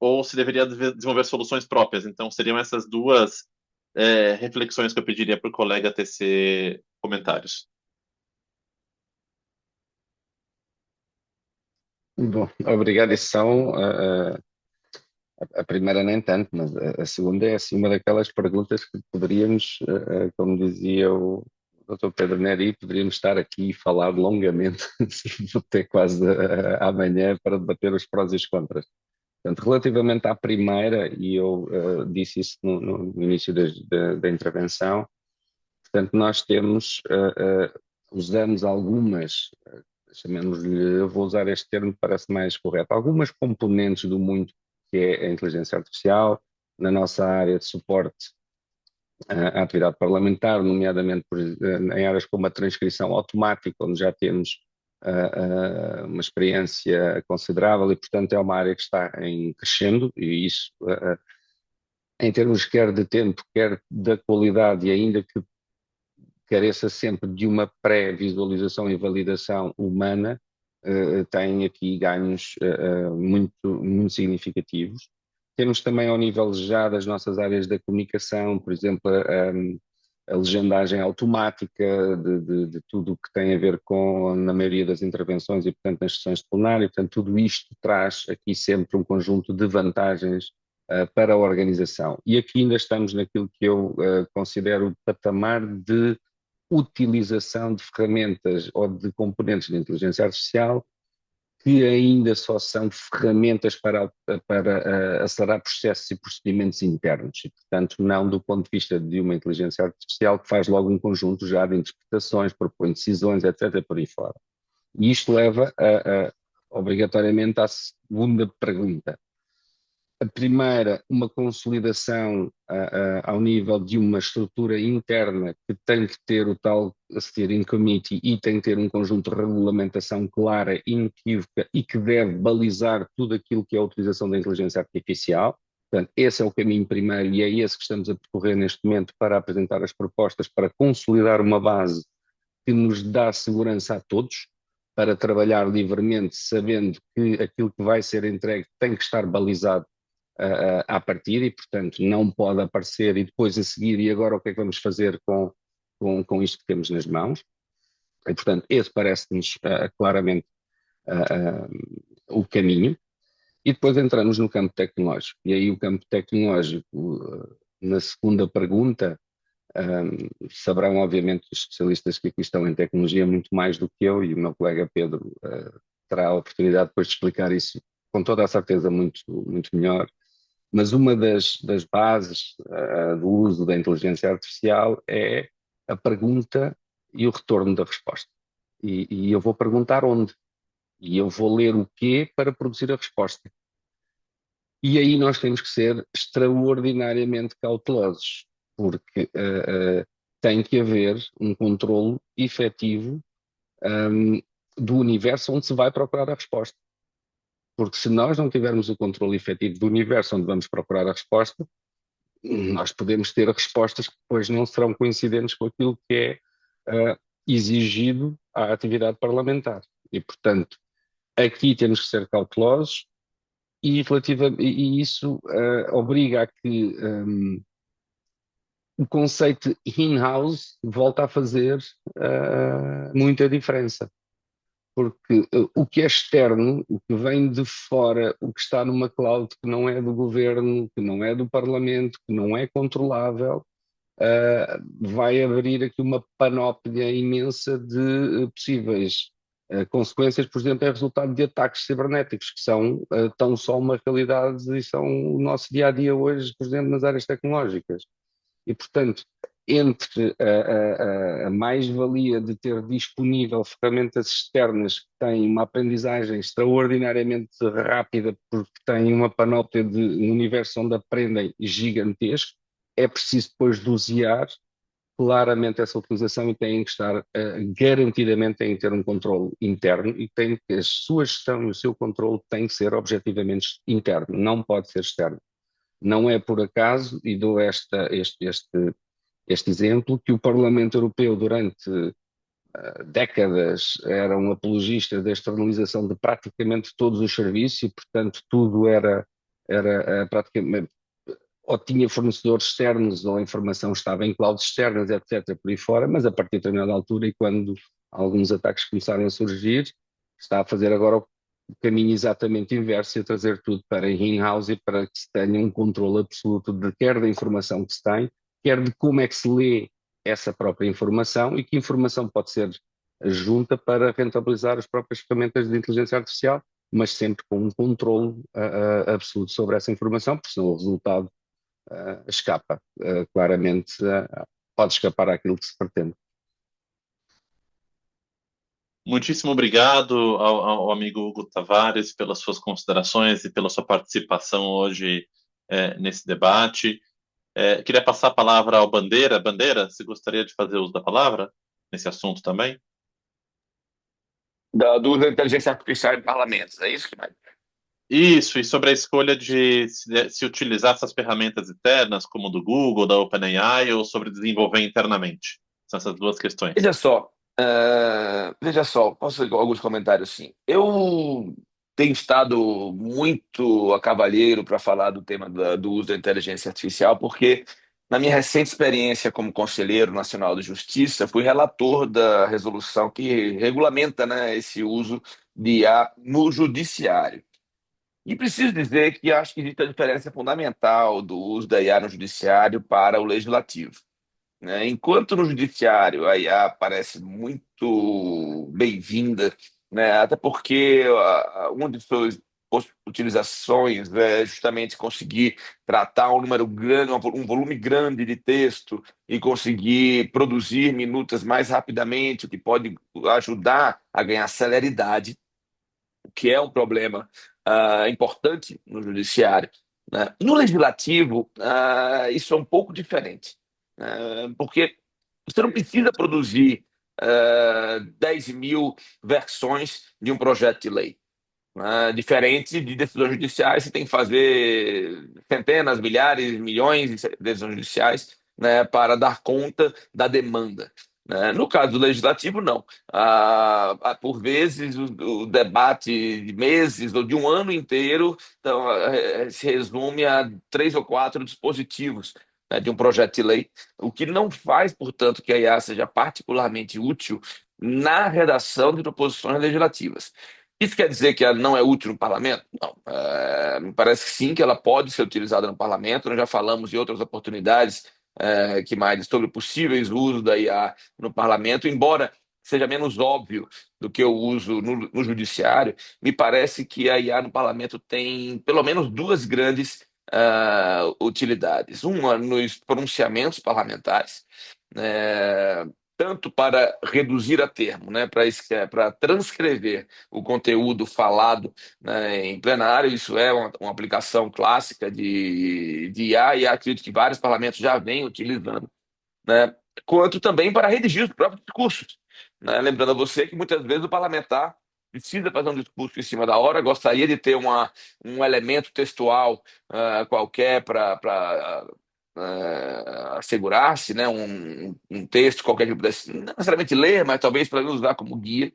ou se deveria desenvolver soluções próprias. Então, seriam essas 2 reflexões que eu pediria para o colega tecer comentários. Bom, obrigado. Isso são, a primeira nem tanto, mas a segunda é assim uma daquelas perguntas que poderíamos, como dizia o Dr. Pedro Neri, poderíamos estar aqui e falar longamente, até quase amanhã, para debater os prós e os contras. Portanto, relativamente à primeira, e eu disse isso no início da intervenção, portanto, nós temos, usamos algumas, chamemos-lhe, eu vou usar este termo que parece mais correto, algumas componentes do muito que é a inteligência artificial, na nossa área de suporte à atividade parlamentar, nomeadamente em áreas como a transcrição automática, onde já temos uma experiência considerável e, portanto, é uma área que está em crescendo e isso, em termos quer de tempo, quer da qualidade, e ainda que careça sempre de uma pré-visualização e validação humana, tem aqui ganhos muito significativos. Temos também ao nível já das nossas áreas da comunicação, por exemplo, a legendagem automática de tudo o que tem a ver com, na maioria das intervenções e, portanto, nas sessões de plenário. Portanto, tudo isto traz aqui sempre um conjunto de vantagens para a organização. E aqui ainda estamos naquilo que eu considero o patamar de utilização de ferramentas ou de componentes de inteligência artificial que ainda só são ferramentas para acelerar processos e procedimentos internos e, portanto, não do ponto de vista de uma inteligência artificial que faz logo um conjunto já de interpretações, propõe decisões, etc., por aí fora. E isto leva obrigatoriamente à segunda pergunta. A primeira, uma consolidação ao nível de uma estrutura interna que tem que ter o tal Steering Committee e tem que ter um conjunto de regulamentação clara, inequívoca e que deve balizar tudo aquilo que é a utilização da inteligência artificial. Portanto, esse é o caminho primeiro e é esse que estamos a percorrer neste momento para apresentar as propostas, para consolidar uma base que nos dá segurança a todos, para trabalhar livremente, sabendo que aquilo que vai ser entregue tem que estar balizado à partida e, portanto, não pode aparecer e depois a seguir, e agora o que é que vamos fazer com isto que temos nas mãos? E, portanto, esse parece-nos claramente o caminho. E depois entramos no campo tecnológico. E aí o campo tecnológico, na segunda pergunta, saberão obviamente os especialistas que aqui estão em tecnologia muito mais do que eu, e o meu colega Pedro terá a oportunidade depois de explicar isso com toda a certeza muito melhor. Mas uma das bases do uso da inteligência artificial é a pergunta e o retorno da resposta. E eu vou perguntar onde. E eu vou ler o quê para produzir a resposta. E aí nós temos que ser extraordinariamente cautelosos, porque tem que haver um controlo efetivo do universo onde se vai procurar a resposta. Porque se nós não tivermos o controle efetivo do universo onde vamos procurar a resposta, nós podemos ter respostas que depois não serão coincidentes com aquilo que é exigido à atividade parlamentar. E, portanto, aqui temos que ser cautelosos e isso obriga a que o conceito in-house volta a fazer muita diferença. Porque o que é externo, o que vem de fora, o que está numa cloud que não é do governo, que não é do parlamento, que não é controlável, vai abrir aqui uma panóplia imensa de possíveis consequências, por exemplo, é resultado de ataques cibernéticos, que são tão só uma realidade e são o nosso dia a dia hoje, por exemplo, nas áreas tecnológicas. E, portanto, entre a mais-valia de ter disponível ferramentas externas que têm uma aprendizagem extraordinariamente rápida, porque têm uma panóplia de um universo onde aprendem gigantesco, é preciso depois dosear claramente essa utilização e têm que estar garantidamente em ter um controle interno e tem que a sua gestão e o seu controle tem que ser objetivamente interno, não pode ser externo. Não é por acaso, e dou este exemplo, que o Parlamento Europeu durante décadas era um apologista da externalização de praticamente todos os serviços e, portanto, tudo era praticamente ou tinha fornecedores externos ou a informação estava em clouds externas, etc., por aí fora, mas a partir de determinada altura e quando alguns ataques começarem a surgir, está a fazer agora caminho exatamente inverso e a trazer tudo para in-house e para que se tenha um controle absoluto de quer da informação que se tem, quer de como é que se lê essa própria informação e que informação pode ser junta para rentabilizar as próprias ferramentas de inteligência artificial, mas sempre com um controle absoluto sobre essa informação, porque senão o resultado escapa, claramente, pode escapar àquilo que se pretende. Muitíssimo obrigado ao amigo Hugo Tavares pelas suas considerações e pela sua participação hoje nesse debate. Queria passar a palavra ao Bandeira. Bandeira, você gostaria de fazer uso da palavra nesse assunto também? Do uso da inteligência artificial em parlamentos, é isso que vai? Isso, e sobre a escolha de se utilizar essas ferramentas externas, como do Google, da OpenAI, ou sobre desenvolver internamente. São essas duas questões. Veja só, posso fazer alguns comentários sim. Eu tenho estado muito a cavalheiro para falar do tema do uso da inteligência artificial, porque na minha recente experiência como Conselheiro Nacional de Justiça, fui relator da resolução que regulamenta, né, esse uso de IA no judiciário. E preciso dizer que acho que existe a diferença fundamental do uso da IA no judiciário para o legislativo, né? Enquanto no judiciário a IA parece muito bem-vinda, né? Até porque uma de suas utilizações é justamente conseguir tratar um número grande, um volume grande de texto e conseguir produzir minutas mais rapidamente, o que pode ajudar a ganhar celeridade, que é um problema importante no judiciário, né? No legislativo, isso é um pouco diferente, porque você não precisa produzir 10 mil versões de um projeto de lei. Diferente de decisões judiciais, você tem que fazer centenas, milhares, milhões de decisões judiciais, né, para dar conta da demanda, né? No caso do legislativo, não. Por vezes, o debate de meses ou de um ano inteiro então, se resume a 3 ou 4 dispositivos, né, de um projeto de lei, o que não faz, portanto, que a IA seja particularmente útil na redação de proposições legislativas. Isso quer dizer que ela não é útil no parlamento? Não. Me parece que sim, que ela pode ser utilizada no parlamento. Nós já falamos em outras oportunidades que mais sobre possíveis usos da IA no parlamento, embora seja menos óbvio do que o uso no judiciário. Me parece que a IA no parlamento tem pelo menos duas grandes utilidades. Uma nos pronunciamentos parlamentares, né, tanto para reduzir a termo, né, para transcrever o conteúdo falado, né, em plenário. Isso é uma aplicação clássica de IA, e acredito que vários parlamentos já vêm utilizando, né, quanto também para redigir os próprios discursos, né? Lembrando a você que muitas vezes o parlamentar precisa fazer um discurso em cima da hora, gostaria de ter um elemento textual qualquer para assegurar-se, né, um texto qualquer que pudesse, não necessariamente ler, mas talvez para usar como guia,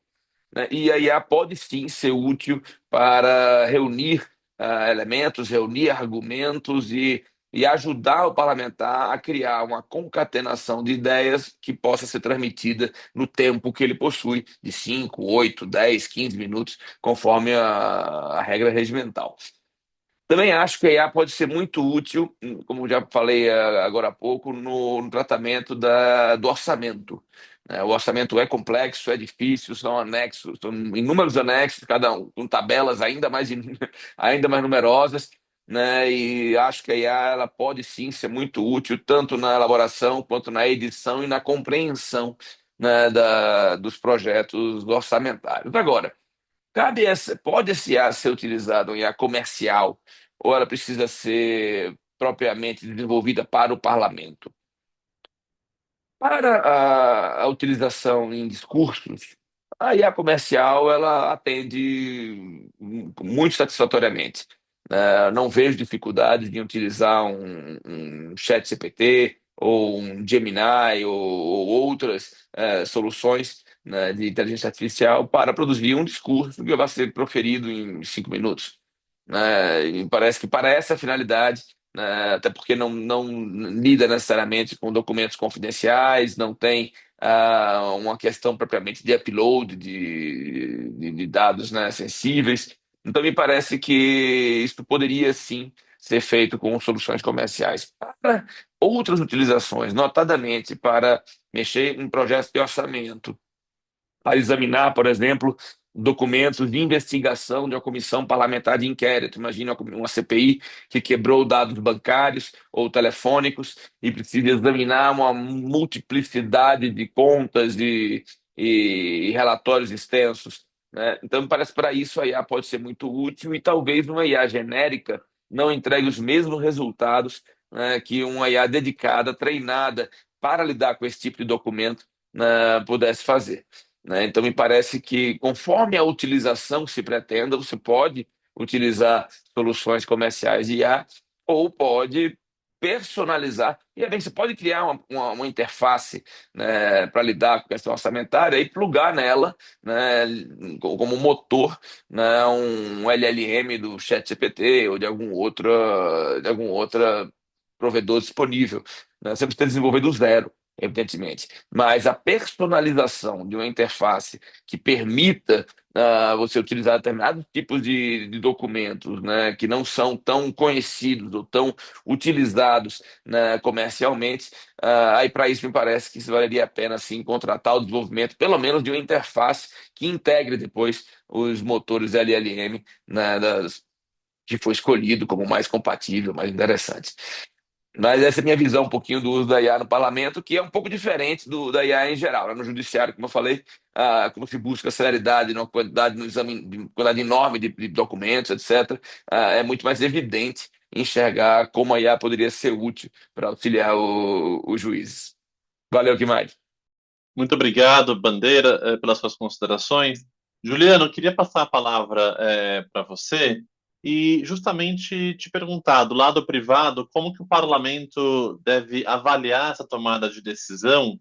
né? E a IA pode sim ser útil para reunir elementos, reunir argumentos e ajudar o parlamentar a criar uma concatenação de ideias que possa ser transmitida no tempo que ele possui, de 5, 8, 10, 15 minutos, conforme a regra regimental. Também acho que a IA pode ser muito útil, como já falei agora há pouco, no tratamento do orçamento, né? O orçamento é complexo, é difícil, são anexos, são inúmeros anexos, cada um com tabelas ainda mais, ainda mais numerosas, né? E acho que a IA ela pode sim ser muito útil, tanto na elaboração quanto na edição e na compreensão, né, dos projetos orçamentários. Agora, pode esse IA ser utilizado em IA comercial ou ela precisa ser propriamente desenvolvida para o parlamento? Para a utilização em discursos, a IA comercial ela atende muito satisfatoriamente. Não vejo dificuldades em utilizar um chat CPT ou um Gemini ou outras soluções, né, de inteligência artificial para produzir um discurso que vai ser proferido em 5 minutos, né? E parece que para essa finalidade, né, até porque não lida necessariamente com documentos confidenciais, não tem uma questão propriamente de upload de dados, né, sensíveis. Então, me parece que isso poderia sim ser feito com soluções comerciais para outras utilizações, notadamente para mexer em projetos de orçamento, para examinar, por exemplo, documentos de investigação de uma comissão parlamentar de inquérito. Imagina uma CPI que quebrou dados bancários ou telefônicos e precisa examinar uma multiplicidade de contas e relatórios extensos, né? Então, me parece que para isso a IA pode ser muito útil e talvez uma IA genérica não entregue os mesmos resultados, né, que uma IA dedicada, treinada para lidar com esse tipo de documento, né, pudesse fazer, né? Então, me parece que, conforme a utilização que se pretenda, você pode utilizar soluções comerciais de IA ou pode personalizar. E bem, você pode criar uma interface, né, para lidar com a questão orçamentária e plugar nela, né, como motor, né, um LLM do ChatGPT ou de algum outro provedor disponível, né? Você precisa desenvolver do zero, evidentemente. Mas a personalização de uma interface que permita você utilizar determinados tipos de documentos, né, que não são tão conhecidos ou tão utilizados, né, comercialmente, aí para isso me parece que valeria a pena sim contratar o desenvolvimento, pelo menos de uma interface que integre depois os motores LLM, né, que foi escolhido como mais compatível, mais interessante. Mas essa é a minha visão um pouquinho do uso da IA no parlamento, que é um pouco diferente da IA em geral, né? No judiciário, como eu falei, como se busca celeridade numa quantidade, no exame, de quantidade enorme de documentos, etc., é muito mais evidente enxergar como a IA poderia ser útil para auxiliar os juízes. Valeu, Guimarães. Muito obrigado, Bandeira, pelas suas considerações. Juliano, eu queria passar a palavra para você e justamente te perguntar, do lado privado, como que o parlamento deve avaliar essa tomada de decisão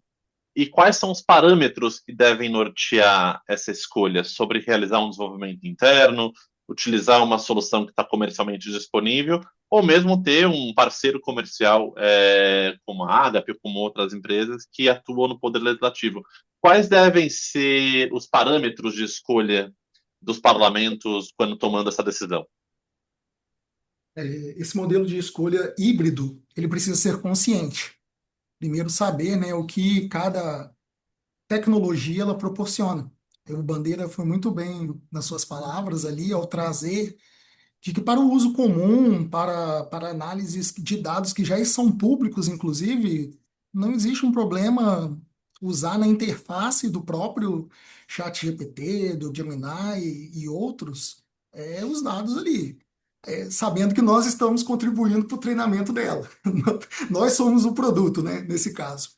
e quais são os parâmetros que devem nortear essa escolha sobre realizar um desenvolvimento interno, utilizar uma solução que está comercialmente disponível, ou mesmo ter um parceiro comercial como a Agape ou como outras empresas que atuam no poder legislativo. Quais devem ser os parâmetros de escolha dos parlamentos quando tomando essa decisão? Esse modelo de escolha híbrido, ele precisa ser consciente. Primeiro, saber, né, o que cada tecnologia ela proporciona. O Bandeira foi muito bem nas suas palavras ali ao trazer de que para o uso comum, para análises de dados que já são públicos, inclusive, não existe um problema usar na interface do próprio ChatGPT, do Gemini e outros, os dados ali. Sabendo que nós estamos contribuindo para o treinamento dela. Nós somos o produto, né, nesse caso.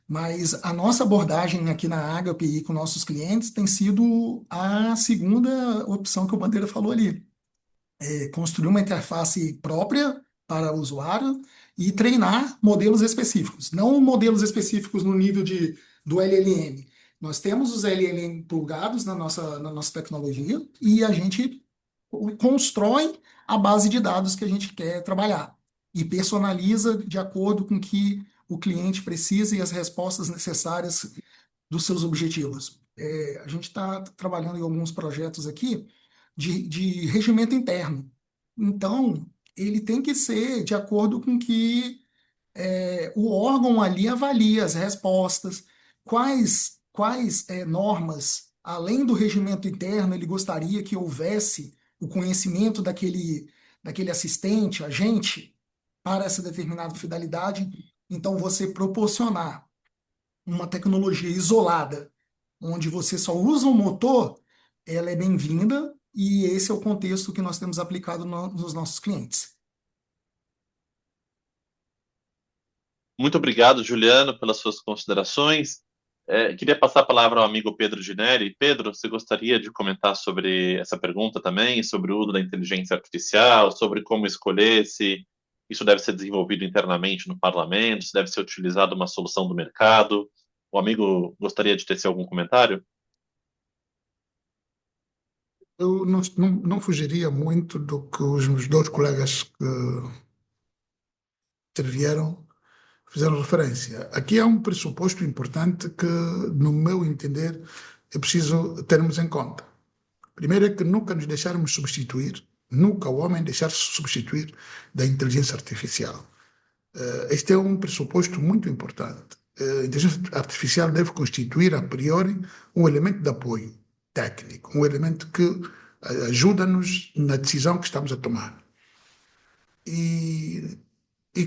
Mas a nossa abordagem aqui na Agape e com nossos clientes tem sido a segunda opção que o Bandeira falou ali. Construir uma interface própria para o usuário e treinar modelos específicos. Não modelos específicos no nível do LLM. Nós temos os LLM plugados na nossa tecnologia e a gente constrói a base de dados que a gente quer trabalhar e personaliza de acordo com o que o cliente precisa e as respostas necessárias dos seus objetivos. A gente está trabalhando em alguns projetos aqui de regimento interno. Então, ele tem que ser de acordo com que o órgão ali avalia as respostas, quais normas, além do regimento interno, ele gostaria que houvesse o conhecimento daquele assistente, agente, para essa determinada finalidade. Então, você proporcionar uma tecnologia isolada, onde você só usa um motor, ela é bem-vinda e esse é o contexto que nós temos aplicado nos nossos clientes. Muito obrigado, Juliano, pelas suas considerações. Queria passar a palavra ao amigo Pedro Ginelli. Pedro, você gostaria de comentar sobre essa pergunta também, sobre o uso da inteligência artificial, sobre como escolher se isso deve ser desenvolvido internamente no parlamento, se deve ser utilizado uma solução do mercado? O amigo gostaria de tecer algum comentário? Eu não fugiria muito do que os meus dois colegas que intervieram fizeram referência. Aqui há um pressuposto importante que, no meu entender, é preciso termos em conta. Primeiro é que nunca nos deixarmos substituir, nunca o homem deixar-se substituir da inteligência artificial. Este é um pressuposto muito importante. A inteligência artificial deve constituir, a priori, um elemento de apoio técnico, um elemento que ajuda-nos na decisão que estamos a tomar. E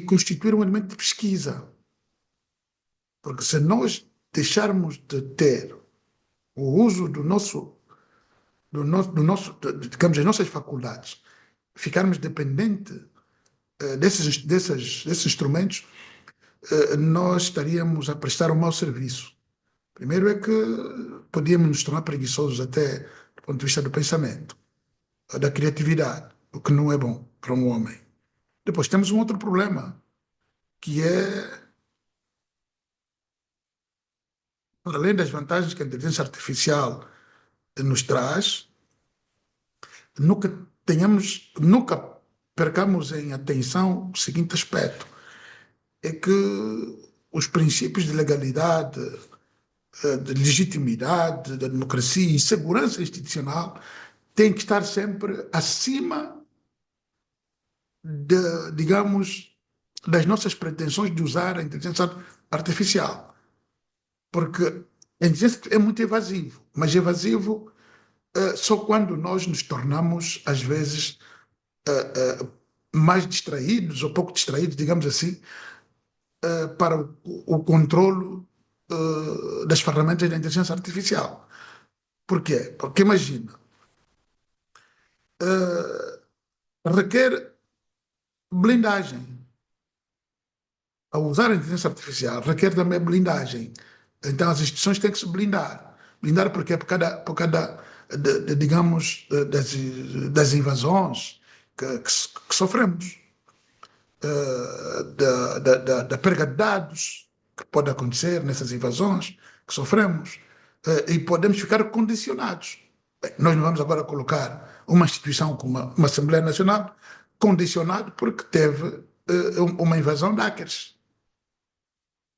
constituir um elemento de pesquisa. Porque se nós deixarmos de ter o uso digamos, das nossas faculdades, ficarmos dependentes desses instrumentos, nós estaríamos a prestar um mau serviço. Primeiro é que podíamos nos tornar preguiçosos até do ponto de vista do pensamento, da criatividade, o que não é bom para um homem. Depois temos um outro problema, que é, para além das vantagens que a inteligência artificial nos traz, nunca percamos em atenção o seguinte aspecto, é que os princípios de legalidade, de legitimidade, da democracia e segurança institucional têm que estar sempre acima digamos, das nossas pretensões de usar a inteligência artificial. Porque a inteligência é muito evasivo, mas evasivo só quando nós nos tornamos, às vezes, mais distraídos, ou pouco distraídos, digamos assim, para o controlo das ferramentas da inteligência artificial. Por quê? Porque imagina, requer blindagem. Ao usar a inteligência artificial, requer também blindagem. Então as instituições têm que se blindar. Blindar porque por cada digamos, das invasões que sofremos, da perda de dados que pode acontecer nessas invasões que sofremos, e podemos ficar condicionados. Bem, nós não vamos agora colocar uma instituição como uma Assembleia Nacional condicionado porque teve uma invasão de hackers.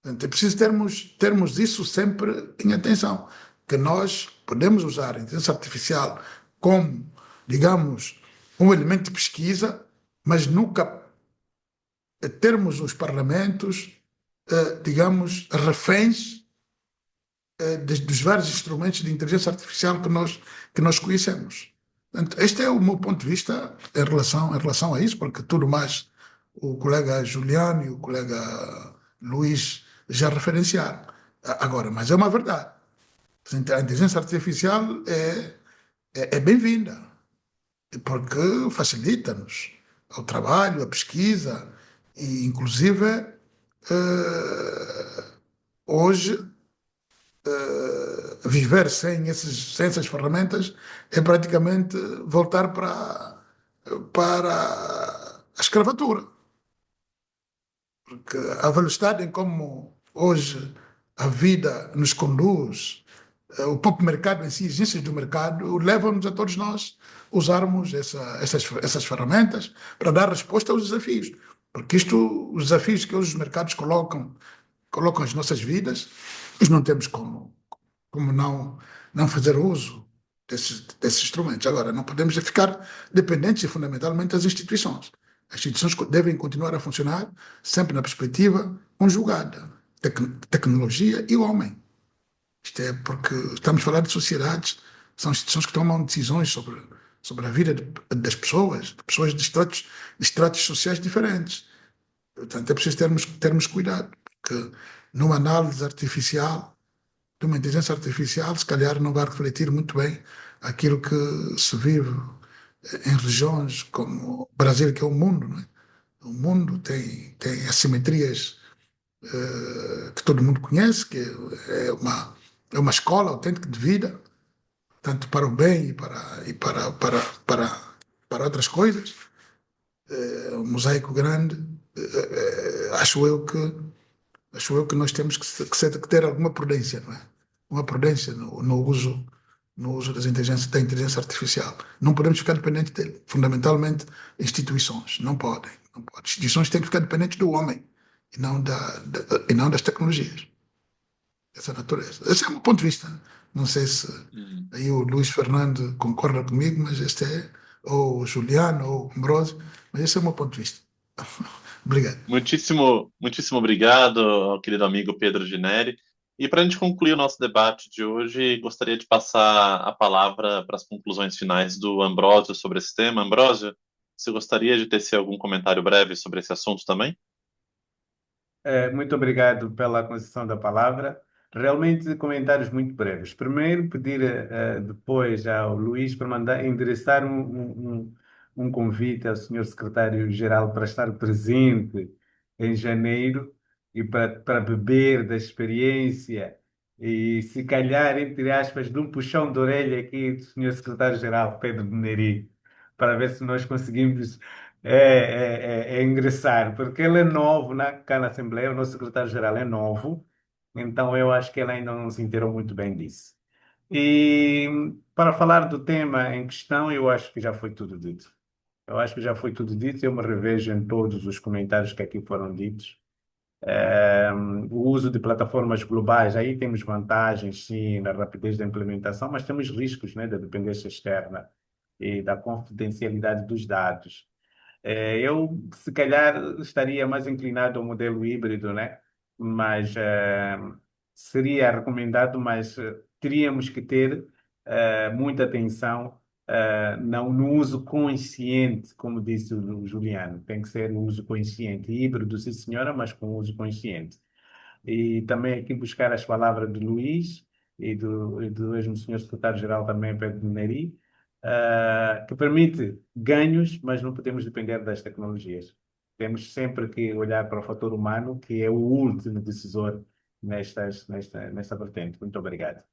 Portanto, é preciso termos isso sempre em atenção, que nós podemos usar a inteligência artificial como, digamos, um elemento de pesquisa, mas nunca termos os parlamentos, digamos, reféns dos vários instrumentos de inteligência artificial que nós conhecemos. Portanto, este é o meu ponto de vista em relação a isso, porque tudo mais o colega Juliano e o colega Luís já referenciaram. Agora, mas é uma verdade. A inteligência artificial é bem-vinda, porque facilita-nos o trabalho, a pesquisa, e inclusive hoje viver sem essas ferramentas é praticamente voltar para a escravatura. Porque a velocidade em como hoje a vida nos conduz, o próprio mercado em si, as exigências do mercado, levam-nos a todos nós usarmos essas ferramentas para dar resposta aos desafios. Porque os desafios que hoje os mercados colocam as nossas vidas, nós não temos como não fazer uso desses instrumentos. Agora, não podemos ficar dependentes fundamentalmente das instituições. As instituições devem continuar a funcionar sempre na perspectiva conjugada, tecnologia e homem. Isto é porque estamos a falar de sociedades, são instituições que tomam decisões sobre a vida das pessoas de estratos sociais diferentes. Portanto, é preciso termos cuidado, porque numa análise artificial, de uma inteligência artificial, se calhar não vai refletir muito bem aquilo que se vive em regiões como o Brasil, que é o mundo, não é? O mundo tem assimetrias que todo mundo conhece, que é uma escola autêntica de vida, tanto para o bem e para outras coisas. Um mosaico grande. Acho eu que nós temos que ter alguma prudência, não é? Uma prudência no uso da inteligência artificial. Não podemos ficar dependentes dele. Fundamentalmente, instituições. Não podem. Instituições têm que ficar dependentes do homem e não das tecnologias. essa natureza. Esse é o meu ponto de vista. Não sei se aí o Luís Fernando concorda comigo, mas este é, ou o Juliano, ou o Ambrosio, mas esse é o meu ponto de vista. Obrigado. Muitíssimo obrigado ao querido amigo Pedro Gineri. E para a gente concluir o nosso debate de hoje, gostaria de passar a palavra para as conclusões finais do Ambrósio sobre esse tema. Ambrósio, você gostaria de tecer algum comentário breve sobre esse assunto também? Muito obrigado pela concessão da palavra. Realmente, comentários muito breves. Primeiro, pedir depois ao Luís para endereçar um convite ao senhor secretário-geral para estar presente em janeiro e para beber da experiência e, se calhar, entre aspas, de um puxão de orelha aqui do senhor secretário-geral Pedro de Neri, para ver se nós conseguimos ingressar, porque ele é novo cá na Assembleia, o nosso secretário-geral é novo, então eu acho que ele ainda não se inteirou muito bem disso. E para falar do tema em questão, eu acho que já foi tudo dito. Eu acho que já foi tudo dito, eu me revejo em todos os comentários que aqui foram ditos. O uso de plataformas globais, aí temos vantagens, sim, na rapidez da implementação, mas temos riscos, né, da dependência externa e da confidencialidade dos dados. Eu, se calhar, estaria mais inclinado ao modelo híbrido, né? Mas seria recomendado, mas teríamos que ter muita atenção não, no uso consciente, como disse o Juliano. Tem que ser o uso consciente. Híbrido, sim, senhora, mas com uso consciente. E também aqui buscar as palavras de Luís e do mesmo senhor secretário-geral também, Pedro Neri, que permite ganhos, mas não podemos depender das tecnologias. Temos sempre que olhar para o fator humano, que é o último decisor nesta vertente. Muito obrigado.